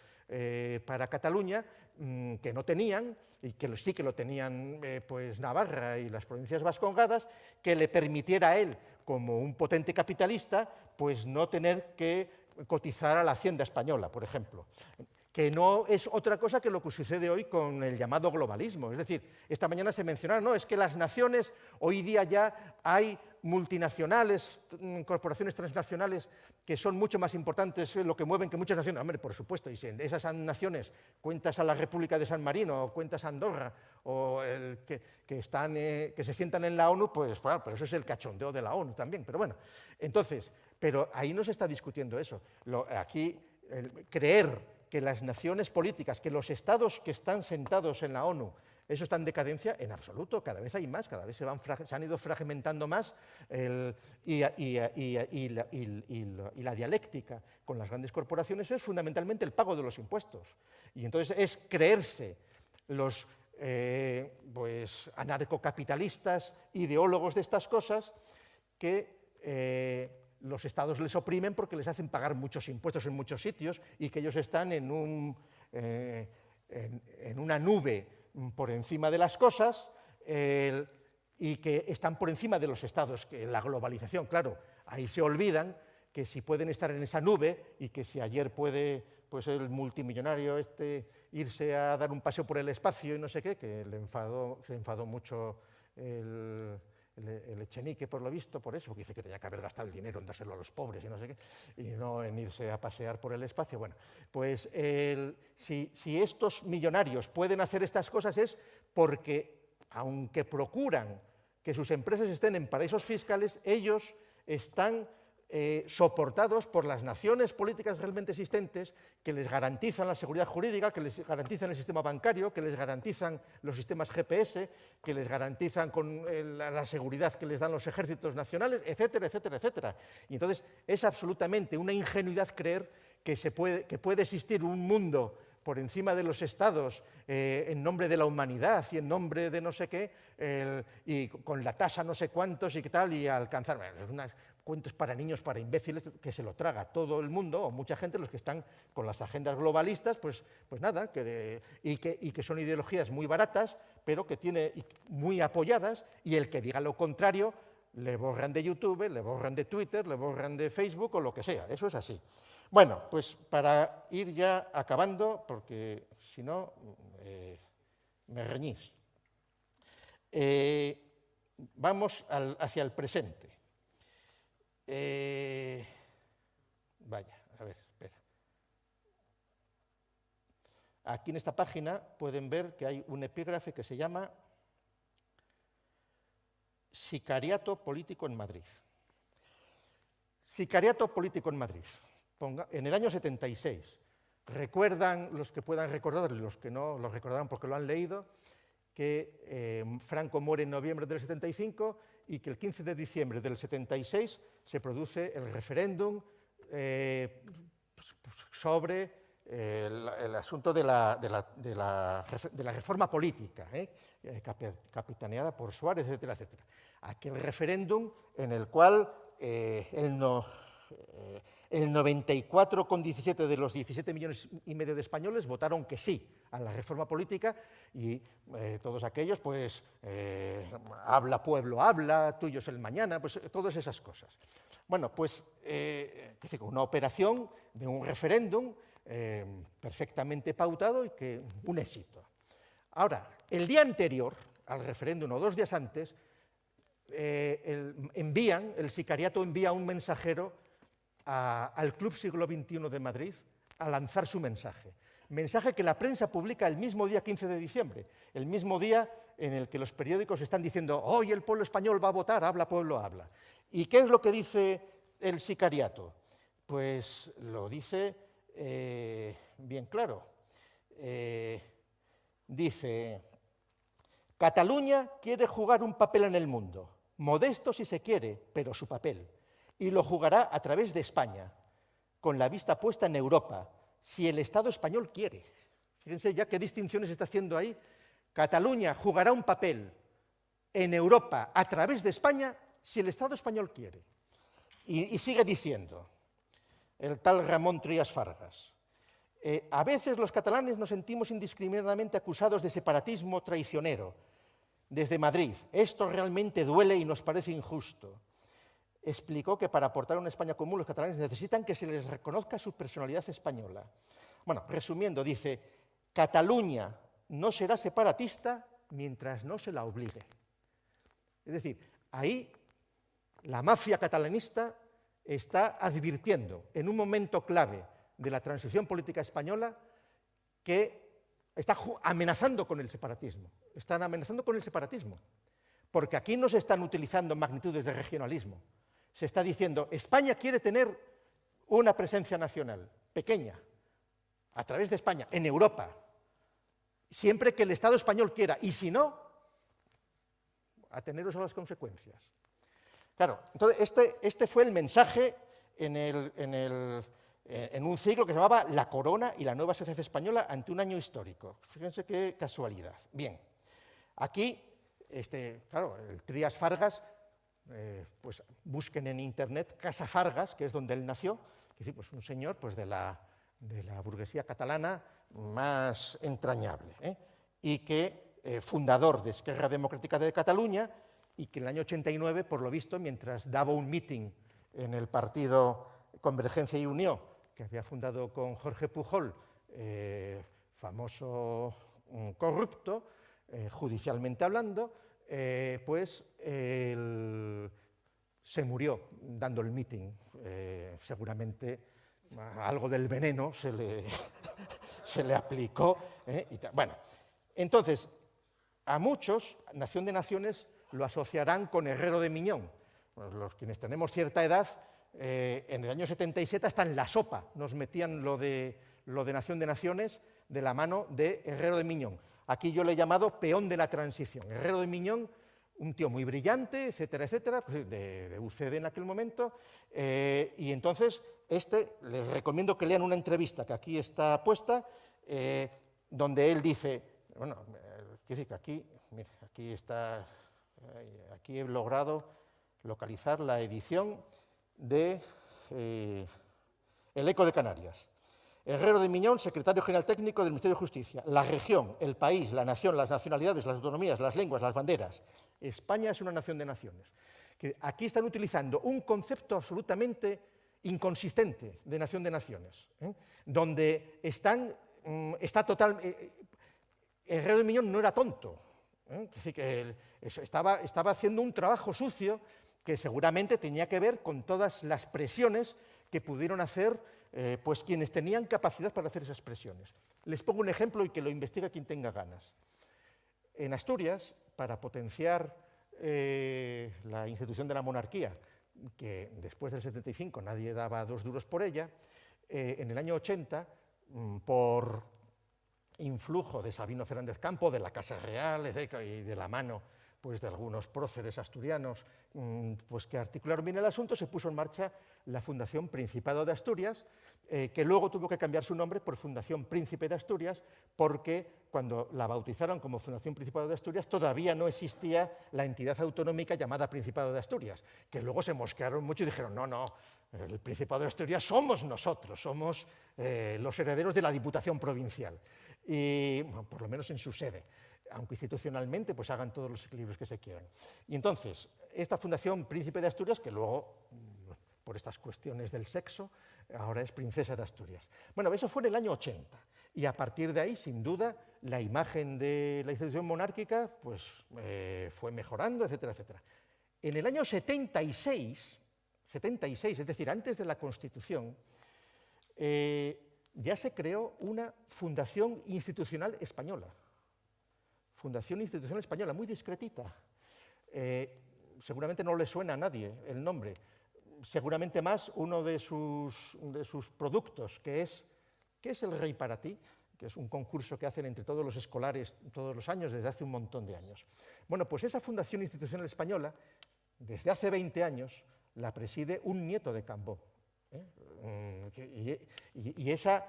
para Cataluña que no tenían, y que sí que lo tenían pues Navarra y las provincias vascongadas, que le permitiera a él, como un potente capitalista, pues no tener que cotizar a la hacienda española, por ejemplo, que no es otra cosa que lo que sucede hoy con el llamado globalismo. Es decir, esta mañana se mencionaba, no, es que las naciones, hoy día ya hay multinacionales, corporaciones transnacionales que son mucho más importantes en lo que mueven que muchas naciones. Hombre, por supuesto, y si en esas naciones cuentas a la República de San Marino o cuentas a Andorra o que se sientan en la ONU, pues bueno, pero eso es el cachondeo de la ONU también. Pero bueno, entonces, pero ahí no se está discutiendo eso. Aquí, creer que las naciones políticas, que los estados que están sentados en la ONU, eso está en decadencia, en absoluto, cada vez hay más, cada vez se han ido fragmentando más y la dialéctica con las grandes corporaciones es fundamentalmente el pago de los impuestos. Y entonces es creerse los pues, anarcocapitalistas, ideólogos de estas cosas, que los estados les oprimen porque les hacen pagar muchos impuestos en muchos sitios y que ellos están en una nube por encima de las cosas y que están por encima de los estados, que la globalización, claro, ahí se olvidan que si pueden estar en esa nube y que si ayer puede pues el multimillonario irse a dar un paseo por el espacio y no sé qué, que se enfadó mucho el Echenique, por lo visto, por eso, porque dice que tenía que haber gastado el dinero en dárselo a los pobres y no sé qué, y no en irse a pasear por el espacio. Bueno, pues si estos millonarios pueden hacer estas cosas es porque, aunque procuran que sus empresas estén en paraísos fiscales, ellos están soportados por las naciones políticas realmente existentes que les garantizan la seguridad jurídica, que les garantizan el sistema bancario, que les garantizan los sistemas GPS, que les garantizan con la seguridad que les dan los ejércitos nacionales, etcétera, etcétera, etcétera. Y entonces es absolutamente una ingenuidad creer que puede existir un mundo por encima de los estados en nombre de la humanidad y en nombre de no sé qué, y con la tasa no sé cuántos y qué tal, y alcanzar... Bueno, cuentos para niños, para imbéciles, que se lo traga todo el mundo, o mucha gente, los que están con las agendas globalistas, pues nada, y que son ideologías muy baratas, pero que tiene muy apoyadas, y el que diga lo contrario, le borran de YouTube, le borran de Twitter, le borran de Facebook, o lo que sea, eso es así. Bueno, pues para ir ya acabando, porque si no, me reñís. Vamos hacia el presente. Vaya, a ver, espera. Aquí en esta página pueden ver que hay un epígrafe que se llama Sicariato político en Madrid. Sicariato político en Madrid. En el año 76, recuerdan, los que puedan recordar, los que no lo recordarán porque lo han leído, que Franco muere en noviembre del 75 y que el 15 de diciembre del 76 se produce el referéndum sobre el asunto de la reforma política, capitaneada por Suárez, etcétera, etcétera. Aquel referéndum en el cual el 94,17 de los 17,5 millones de españoles votaron que sí a la reforma política y todos aquellos, pues, habla pueblo, habla, tuyo es el mañana, pues todas esas cosas. Bueno, pues, una operación de un referéndum perfectamente pautado y que un éxito. Ahora, el día anterior al referéndum o 2 días antes, el sicariato envía un mensajero al Club Siglo XXI de Madrid a lanzar su mensaje. Mensaje que la prensa publica el mismo día 15 de diciembre, el mismo día en el que los periódicos están diciendo hoy el pueblo español va a votar, habla pueblo, habla. ¿Y qué es lo que dice el sicariato? Pues lo dice bien claro. Dice, Cataluña quiere jugar un papel en el mundo, modesto si se quiere, pero su papel. Y lo jugará a través de España, con la vista puesta en Europa, si el Estado español quiere. Fíjense ya qué distinciones está haciendo ahí. Cataluña jugará un papel en Europa a través de España si el Estado español quiere. Y sigue diciendo el tal Ramón Trias Fargas. A veces los catalanes nos sentimos indiscriminadamente acusados de separatismo traicionero desde Madrid. Esto realmente duele y nos parece injusto. Explicó que para aportar a una España común los catalanes necesitan que se les reconozca su personalidad española. Bueno, resumiendo, dice, Cataluña no será separatista mientras no se la obligue. Es decir, ahí la mafia catalanista está advirtiendo en un momento clave de la transición política española que está amenazando con el separatismo. Están amenazando con el separatismo. Porque aquí no se están utilizando magnitudes de regionalismo. Se está diciendo, España quiere tener una presencia nacional pequeña, a través de España, en Europa, siempre que el Estado español quiera, y si no, ateneros a las consecuencias. Claro, entonces este fue el mensaje en un ciclo que se llamaba La Corona y la nueva sociedad española ante un año histórico. Fíjense qué casualidad. Bien, aquí, claro, el Trias Fargas, pues busquen en internet Casa Fargas, que es donde él nació, es decir, pues un señor pues, de la burguesía catalana más entrañable, y que fundador de Esquerra Democrática de Cataluña, y que en el año 89, por lo visto, mientras daba un meeting en el partido Convergencia y Unió, que había fundado con Jorge Pujol, famoso corrupto, judicialmente hablando, pues se murió dando el meeting. Seguramente algo del veneno se le aplicó. Bueno, entonces, a muchos, Nación de Naciones lo asociarán con Herrero de Miñón. Pues los quienes tenemos cierta edad, en el año 77 hasta en la sopa nos metían lo de Nación de Naciones de la mano de Herrero de Miñón. Aquí yo le he llamado peón de la transición. Herrero de Miñón, un tío muy brillante, etcétera, etcétera, pues de UCD en aquel momento, y entonces les recomiendo que lean una entrevista que aquí está puesta, donde él dice, bueno, quiero decir que aquí, mira, aquí he logrado localizar la edición de El Eco de Canarias. Herrero de Miñón, secretario general técnico del Ministerio de Justicia. La región, el país, la nación, las nacionalidades, las autonomías, las lenguas, las banderas. España es una nación de naciones. Que aquí están utilizando un concepto absolutamente inconsistente de nación de naciones, donde está total... Herrero de Miñón no era tonto, es decir, que estaba haciendo un trabajo sucio que seguramente tenía que ver con todas las presiones que pudieron hacer pues quienes tenían capacidad para hacer esas presiones. Les pongo un ejemplo y que lo investigue quien tenga ganas. En Asturias, para potenciar la institución de la monarquía, que después del 75 nadie daba 2 duros por ella, en el año 80, por influjo de Sabino Fernández Campo, de la Casa Real, etc., y de la mano pues, de algunos próceres asturianos pues, que articularon bien el asunto, se puso en marcha la Fundación Principado de Asturias, que luego tuvo que cambiar su nombre por Fundación Príncipe de Asturias, porque cuando la bautizaron como Fundación Principado de Asturias todavía no existía la entidad autonómica llamada Principado de Asturias, que luego se mosquearon mucho y dijeron, no, el Principado de Asturias somos nosotros, somos los herederos de la Diputación Provincial, y bueno, por lo menos en su sede, aunque institucionalmente pues hagan todos los equilibrios que se quieran. Y entonces, esta Fundación Príncipe de Asturias, que luego, por estas cuestiones del sexo, ahora es Princesa de Asturias. Bueno, eso fue en el año 80, y a partir de ahí, sin duda, la imagen de la institución monárquica pues, fue mejorando, etcétera, etcétera. En el año 76, es decir, antes de la Constitución, ya se creó una Fundación Institucional Española. Fundación Institucional Española, muy discretita. Seguramente no le suena a nadie el nombre. Seguramente más uno de sus productos, que es ¿qué es el Rey para ti?, que es un concurso que hacen entre todos los escolares todos los años, desde hace un montón de años. Bueno, pues esa Fundación Institucional Española, desde hace 20 años, la preside un nieto de Cambó. Y esa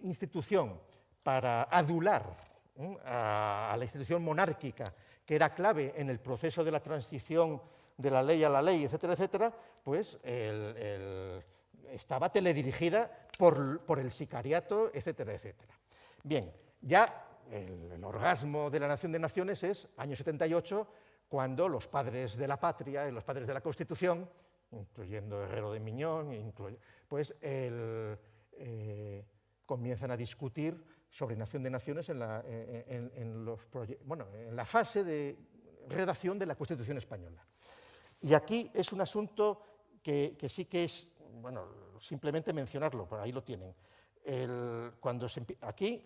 institución, para adular a la institución monárquica, que era clave en el proceso de la transición de la ley a la ley, etcétera, etcétera, pues estaba teledirigida por el sicariato, etcétera, etcétera. Bien, ya el orgasmo de la Nación de Naciones es año 78, cuando los padres de la patria y los padres de la Constitución, incluyendo Herrero de Miñón, pues comienzan a discutir sobre Nación de Naciones en la fase de redacción de la Constitución española. Y aquí es un asunto que sí que es, bueno, simplemente mencionarlo, por ahí lo tienen. Aquí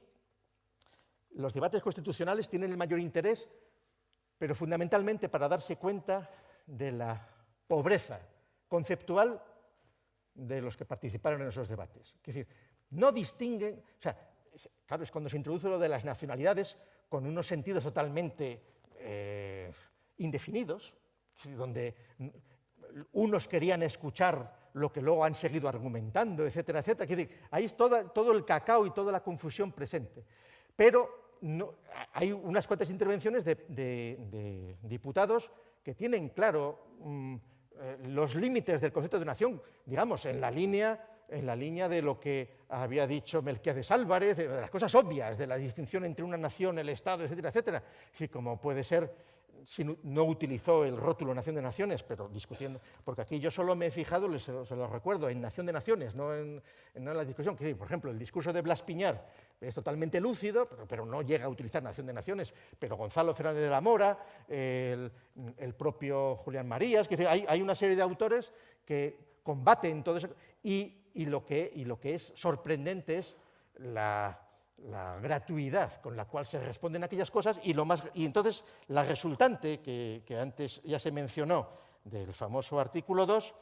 los debates constitucionales tienen el mayor interés, pero fundamentalmente para darse cuenta de la pobreza conceptual de los que participaron en esos debates. Es decir, no distinguen, o sea, claro, es cuando se introduce lo de las nacionalidades con unos sentidos totalmente indefinidos, donde unos querían escuchar lo que luego han seguido argumentando, etcétera, etcétera. Es decir, ahí es todo el cacao y toda la confusión presente. Pero hay unas cuantas intervenciones de diputados que tienen claro los límites del concepto de nación, digamos, en la línea de lo que había dicho Melquiades Álvarez, de las cosas obvias, de la distinción entre una nación, el Estado, etcétera, etcétera. Sí, como puede ser, si no utilizó el rótulo Nación de Naciones, pero discutiendo, porque aquí yo solo me he fijado, se lo recuerdo, en Nación de Naciones, no en la discusión. Que, por ejemplo, el discurso de Blas Piñar es totalmente lúcido, pero no llega a utilizar Nación de Naciones, pero Gonzalo Fernández de la Mora, el propio Julián Marías, que hay una serie de autores que combaten todo eso, y lo que es sorprendente es la gratuidad con la cual se responden aquellas cosas y entonces la resultante, que antes ya se mencionó, del famoso artículo 2,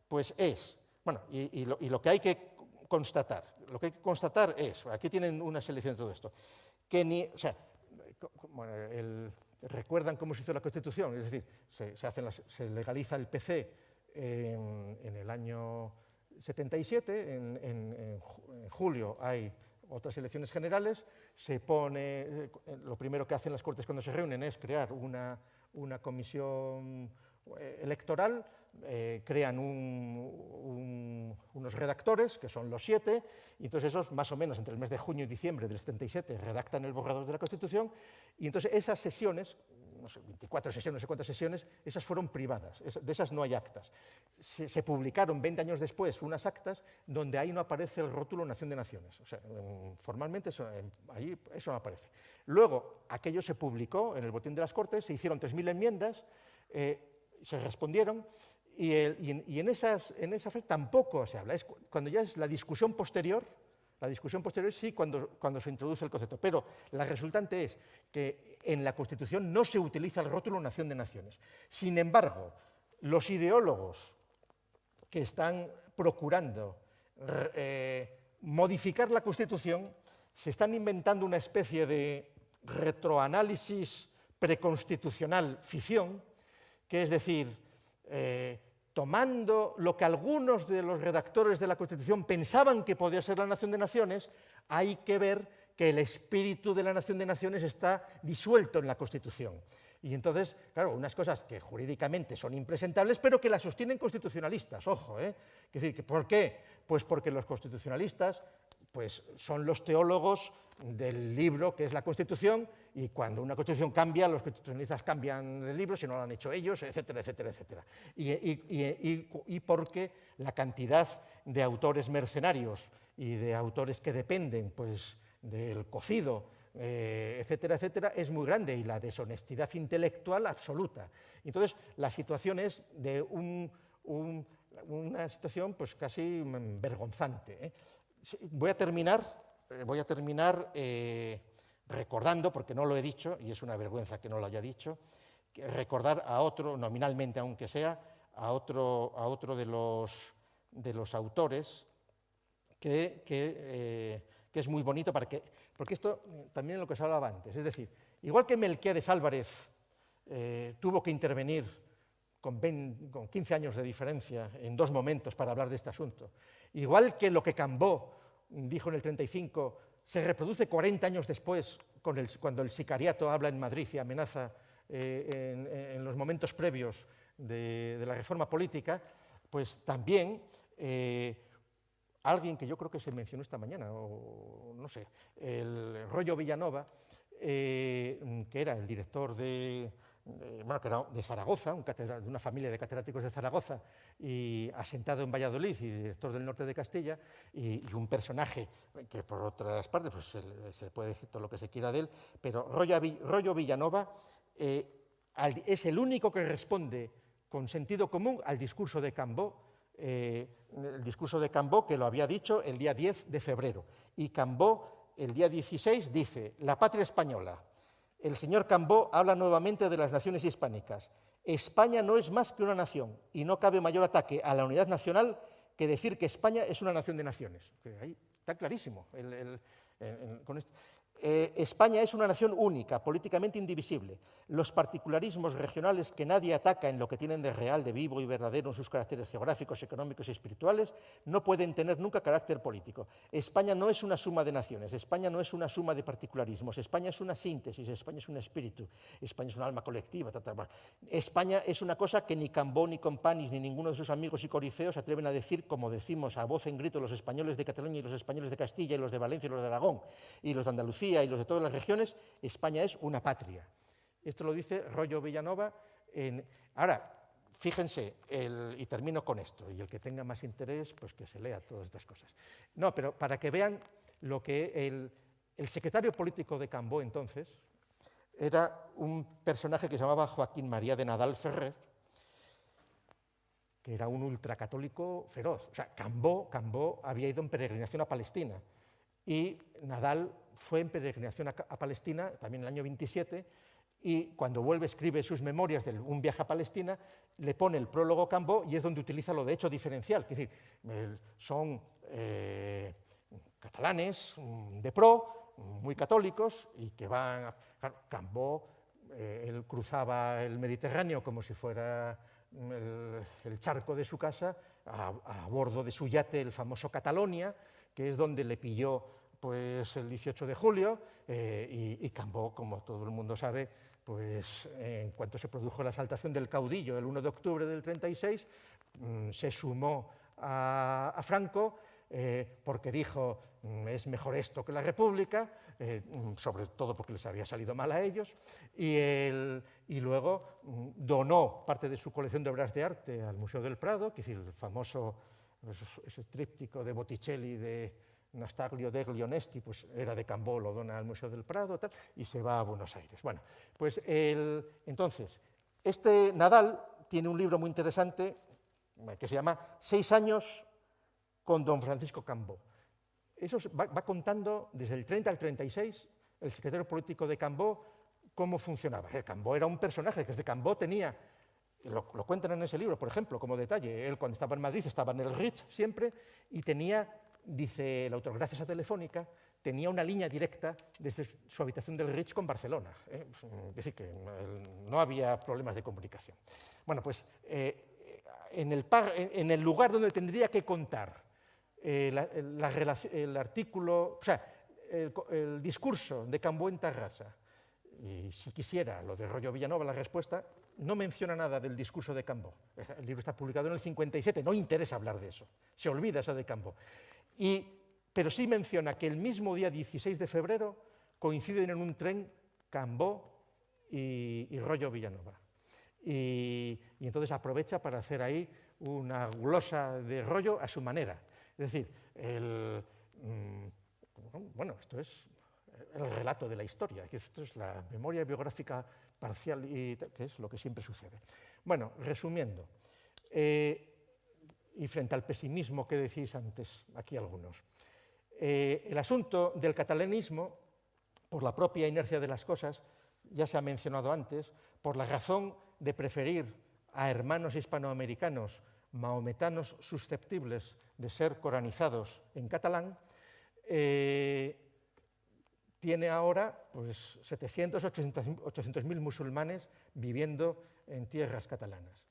pues es, bueno, y lo que hay que constatar, es, aquí tienen una selección de todo esto, que recuerdan cómo se hizo la Constitución, es decir, se legaliza el PC en el año 77, en julio hay otras elecciones generales, lo primero que hacen las Cortes cuando se reúnen es crear una comisión electoral, crean unos redactores, que son los 7, y entonces esos, más o menos entre el mes de junio y diciembre del 77, redactan el borrador de la Constitución, y entonces esas sesiones, no sé, 24 sesiones, no sé cuántas sesiones, esas fueron privadas, de esas no hay actas. Se publicaron 20 años después unas actas donde ahí no aparece el rótulo Nación de Naciones. O sea, formalmente ahí eso no aparece. Luego, aquello se publicó en el Boletín de las Cortes, se hicieron 3.000 enmiendas, se respondieron, y en esa fase tampoco se habla. Es cuando ya es la discusión posterior sí cuando se introduce el concepto, pero la resultante es que en la Constitución no se utiliza el rótulo Nación de Naciones. Sin embargo, los ideólogos que están procurando modificar la Constitución se están inventando una especie de retroanálisis preconstitucional ficción, que es decir, tomando lo que algunos de los redactores de la Constitución pensaban que podía ser la Nación de Naciones, hay que ver que el espíritu de la Nación de Naciones está disuelto en la Constitución. Y entonces, claro, unas cosas que jurídicamente son impresentables, pero que las sostienen constitucionalistas, ojo, ¿eh? Es decir, ¿por qué? Pues porque los constitucionalistas pues, son los teólogos del libro que es la Constitución, y cuando una Constitución cambia, los constitucionalistas cambian el libro, si no lo han hecho ellos, etcétera, etcétera, etcétera. Y porque la cantidad de autores mercenarios y de autores que dependen pues, del cocido, etcétera, etcétera, es muy grande, y la deshonestidad intelectual absoluta. Entonces, la situación es de una situación pues, casi vergonzante, ¿eh? Voy a terminar recordando, porque no lo he dicho, y es una vergüenza que no lo haya dicho, recordar a otro, nominalmente aunque sea, a otro de los autores que es muy bonito, porque esto también es lo que se hablaba antes, es decir, igual que Melquiades Álvarez tuvo que intervenir con 15 años de diferencia en dos momentos para hablar de este asunto, igual que lo que Cambó dijo en el 35 se reproduce 40 años después cuando el sicariato habla en Madrid y amenaza en los momentos previos de la reforma política, pues también alguien que yo creo que se mencionó esta mañana, o no sé, el Royo Villanova, que era el director bueno, que era de Zaragoza, de una familia de catedráticos de Zaragoza, y asentado en Valladolid y director del norte de Castilla, y un personaje que por otras partes pues, se puede decir todo lo que se quiera de él, pero Royo Villanova es el único que responde con sentido común al discurso de Cambó, el discurso de Cambó, que lo había dicho el día 10 de febrero. Y Cambó, el día 16, dice: la patria española. El señor Cambó habla nuevamente de las naciones hispánicas. España no es más que una nación y no cabe mayor ataque a la unidad nacional que decir que España es una nación de naciones. Que ahí está clarísimo. Con esto. España es una nación única, políticamente indivisible. Los particularismos regionales que nadie ataca en lo que tienen de real, de vivo y verdadero en sus caracteres geográficos, económicos y espirituales, no pueden tener nunca carácter político. España no es una suma de naciones, España no es una suma de particularismos, España es una síntesis, España es un espíritu, España es un alma colectiva. España es una cosa que ni Cambó, ni Companys, ni ninguno de sus amigos y corifeos atreven a decir, como decimos a voz en grito los españoles de Cataluña y los españoles de Castilla y los de Valencia y los de Aragón y los de Andalucía y los de todas las regiones: España es una patria. Esto lo dice Royo Villanova. Ahora, fíjense, y termino con esto, y el que tenga más interés, pues que se lea todas estas cosas. No, pero para que vean lo que el secretario político de Cambó entonces era un personaje que se llamaba Joaquín María de Nadal Ferrer, que era un ultracatólico feroz. O sea, Cambó había ido en peregrinación a Palestina, y Nadal fue en peregrinación a Palestina también en el año 27, y cuando vuelve escribe sus memorias de un viaje a Palestina, le pone el prólogo Cambó, y es donde utiliza lo de hecho diferencial, es decir, son catalanes de pro, muy católicos, y que van a... Claro, Cambó, él cruzaba el Mediterráneo como si fuera el charco de su casa, a bordo de su yate, el famoso Catalonia, que es donde le pilló pues, el 18 de julio, y Cambó, como todo el mundo sabe, pues, en cuanto se produjo la exaltación del caudillo el 1 de octubre del 36, se sumó a Franco, porque dijo: es mejor esto que la República, sobre todo porque les había salido mal a ellos, y luego donó parte de su colección de obras de arte al Museo del Prado, que es el famoso, ese tríptico de Botticelli de Nastaglio degli Onesti, pues era de Cambó, lo dona al Museo del Prado, tal, y se va a Buenos Aires. Bueno, pues entonces, este Nadal tiene un libro muy interesante que se llama 6 años con don Francisco Cambó. Eso va contando desde el 30 al 36, el secretario político de Cambó, cómo funcionaba. Cambó era un personaje que desde Cambó tenía, lo cuentan en ese libro, por ejemplo, como detalle, él cuando estaba en Madrid estaba en el Ritz siempre, y tenía, dice el autor, gracias a Telefónica, tenía una línea directa desde su habitación del Ritz con Barcelona. Es decir, que no había problemas de comunicación. Bueno, pues en el lugar donde tendría que contar el artículo, o sea, el discurso de Cambó en Tarrasa, y si quisiera lo de Royo Villanova, la respuesta, no menciona nada del discurso de Cambó. El libro está publicado en el 57, no interesa hablar de eso, se olvida eso de Cambó. Pero sí menciona que el mismo día 16 de febrero coinciden en un tren Cambó y Royo Villanova. Y entonces aprovecha para hacer ahí una glosa de Royo a su manera. Es decir, bueno, esto es el relato de la historia, que esto es la memoria biográfica parcial, que es lo que siempre sucede. Bueno, resumiendo, y frente al pesimismo que decís antes, aquí algunos, el asunto del catalanismo, por la propia inercia de las cosas, ya se ha mencionado antes, por la razón de preferir a hermanos hispanoamericanos mahometanos susceptibles de ser coranizados en catalán, tiene ahora pues, 700 o 800.000 musulmanes viviendo en tierras catalanas.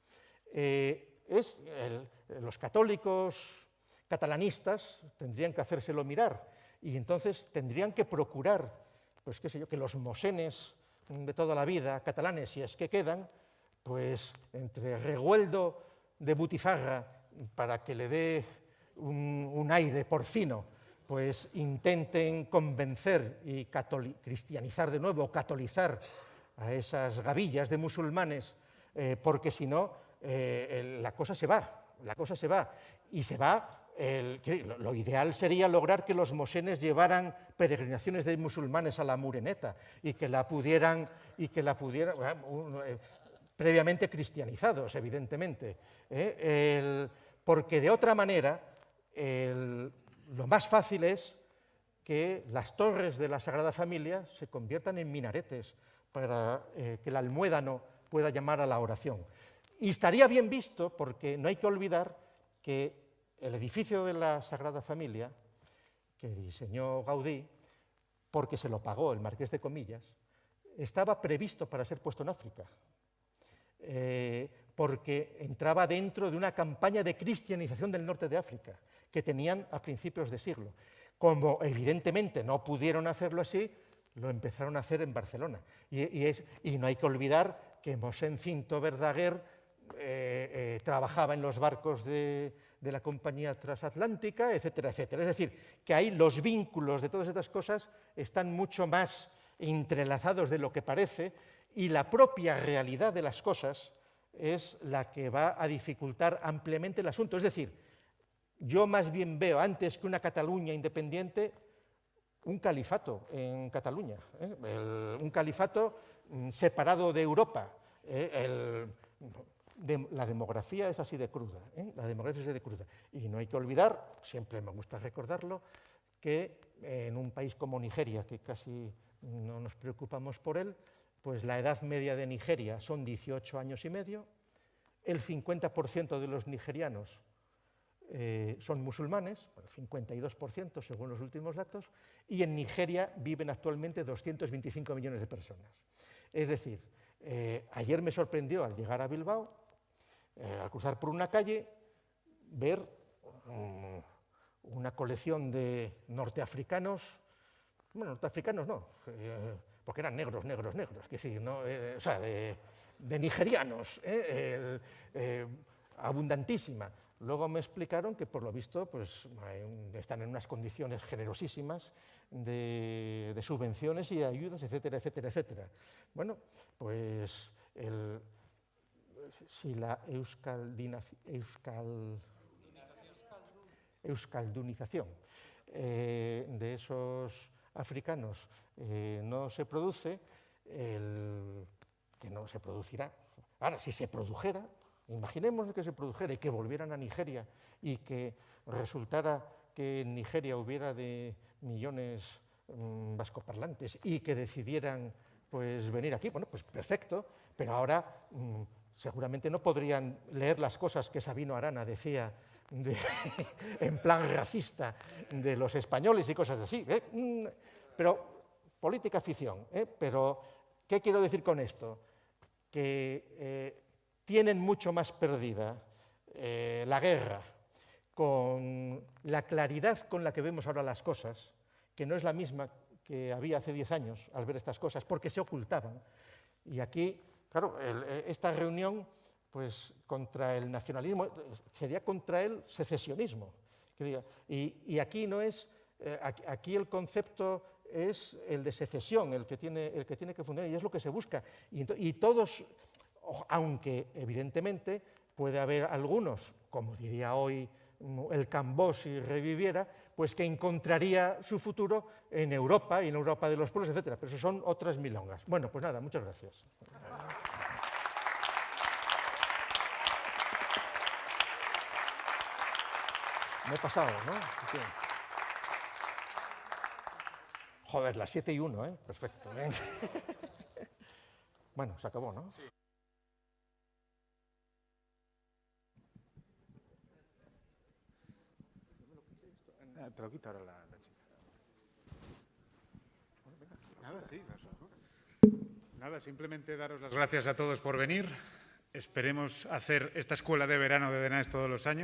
Los católicos catalanistas tendrían que hacérselo mirar, y entonces tendrían que procurar pues qué sé yo, que los mosenes de toda la vida, catalanes, si es que quedan, pues entre regueldo de butifarra para que le dé un aire porcino, pues intenten convencer y cristianizar de nuevo, catolizar a esas gavillas de musulmanes, porque si no, la cosa se va, y se va. Lo ideal sería lograr que los mosenes llevaran peregrinaciones de musulmanes a la Mureneta y que la pudieran previamente cristianizados, evidentemente, porque de otra manera lo más fácil es que las torres de la Sagrada Familia se conviertan en minaretes para que el almuédano pueda llamar a la oración. Y estaría bien visto, porque no hay que olvidar que el edificio de la Sagrada Familia, que diseñó Gaudí, porque se lo pagó el marqués de Comillas, estaba previsto para ser puesto en África, porque entraba dentro de una campaña de cristianización del norte de África, que tenían a principios de siglo. Como evidentemente no pudieron hacerlo así, lo empezaron a hacer en Barcelona. Y no hay que olvidar que Mosén Cinto Verdaguer trabajaba en los barcos de la compañía transatlántica, etcétera, etcétera. Es decir, que ahí los vínculos de todas estas cosas están mucho más entrelazados de lo que parece, y la propia realidad de las cosas es la que va a dificultar ampliamente el asunto. Es decir, yo más bien veo, antes que una Cataluña independiente, un califato en Cataluña, un califato separado de Europa. La demografía es así de cruda, la demografía es así de cruda. Y no hay que olvidar, siempre me gusta recordarlo, que en un país como Nigeria, que casi no nos preocupamos por él, pues la edad media de Nigeria son 18 años y medio, el 50% de los nigerianos son musulmanes, el 52% según los últimos datos, y en Nigeria viven actualmente 225 millones de personas. Es decir, ayer me sorprendió al llegar a Bilbao, al cruzar por una calle, ver una colección de norteafricanos, bueno, norteafricanos no, porque eran negros, que sí, ¿no? O sea, de nigerianos, abundantísima. Luego me explicaron que, por lo visto, pues, están en unas condiciones generosísimas de subvenciones y de ayudas, etcétera, etcétera, etcétera. Bueno, pues si la euskaldunización de esos africanos no se produce, que no se producirá. Ahora, si se produjera, imaginemos que se produjera y que volvieran a Nigeria y que resultara que en Nigeria hubiera de millones vascoparlantes y que decidieran pues, venir aquí, bueno, pues perfecto, pero ahora seguramente no podrían leer las cosas que Sabino Arana decía en plan racista de los españoles y cosas así. Pero política ficción. Pero, ¿qué quiero decir con esto? Que tienen mucho más perdida la guerra con la claridad con la que vemos ahora las cosas, que no es la misma que había hace 10 años al ver estas cosas, porque se ocultaban. Y aquí, claro, esta reunión, pues contra el nacionalismo, sería contra el secesionismo. Y aquí no es, aquí el concepto es el de secesión, el que tiene que funcionar, y es lo que se busca. Y todos, aunque evidentemente puede haber algunos, como diría hoy el Cambó si reviviera, pues que encontraría su futuro en Europa y en Europa de los pueblos, etcétera. Pero eso son otras milongas. Bueno, pues nada, muchas gracias. Me he pasado, ¿no? Sí. Joder, las 7:01, ¿eh? Perfecto. Bueno, se acabó, ¿no? Sí. Te lo quita ahora la chica. Nada, sí. Nada, simplemente daros las gracias a todos por venir. Esperemos hacer esta escuela de verano de Denaes todos los años.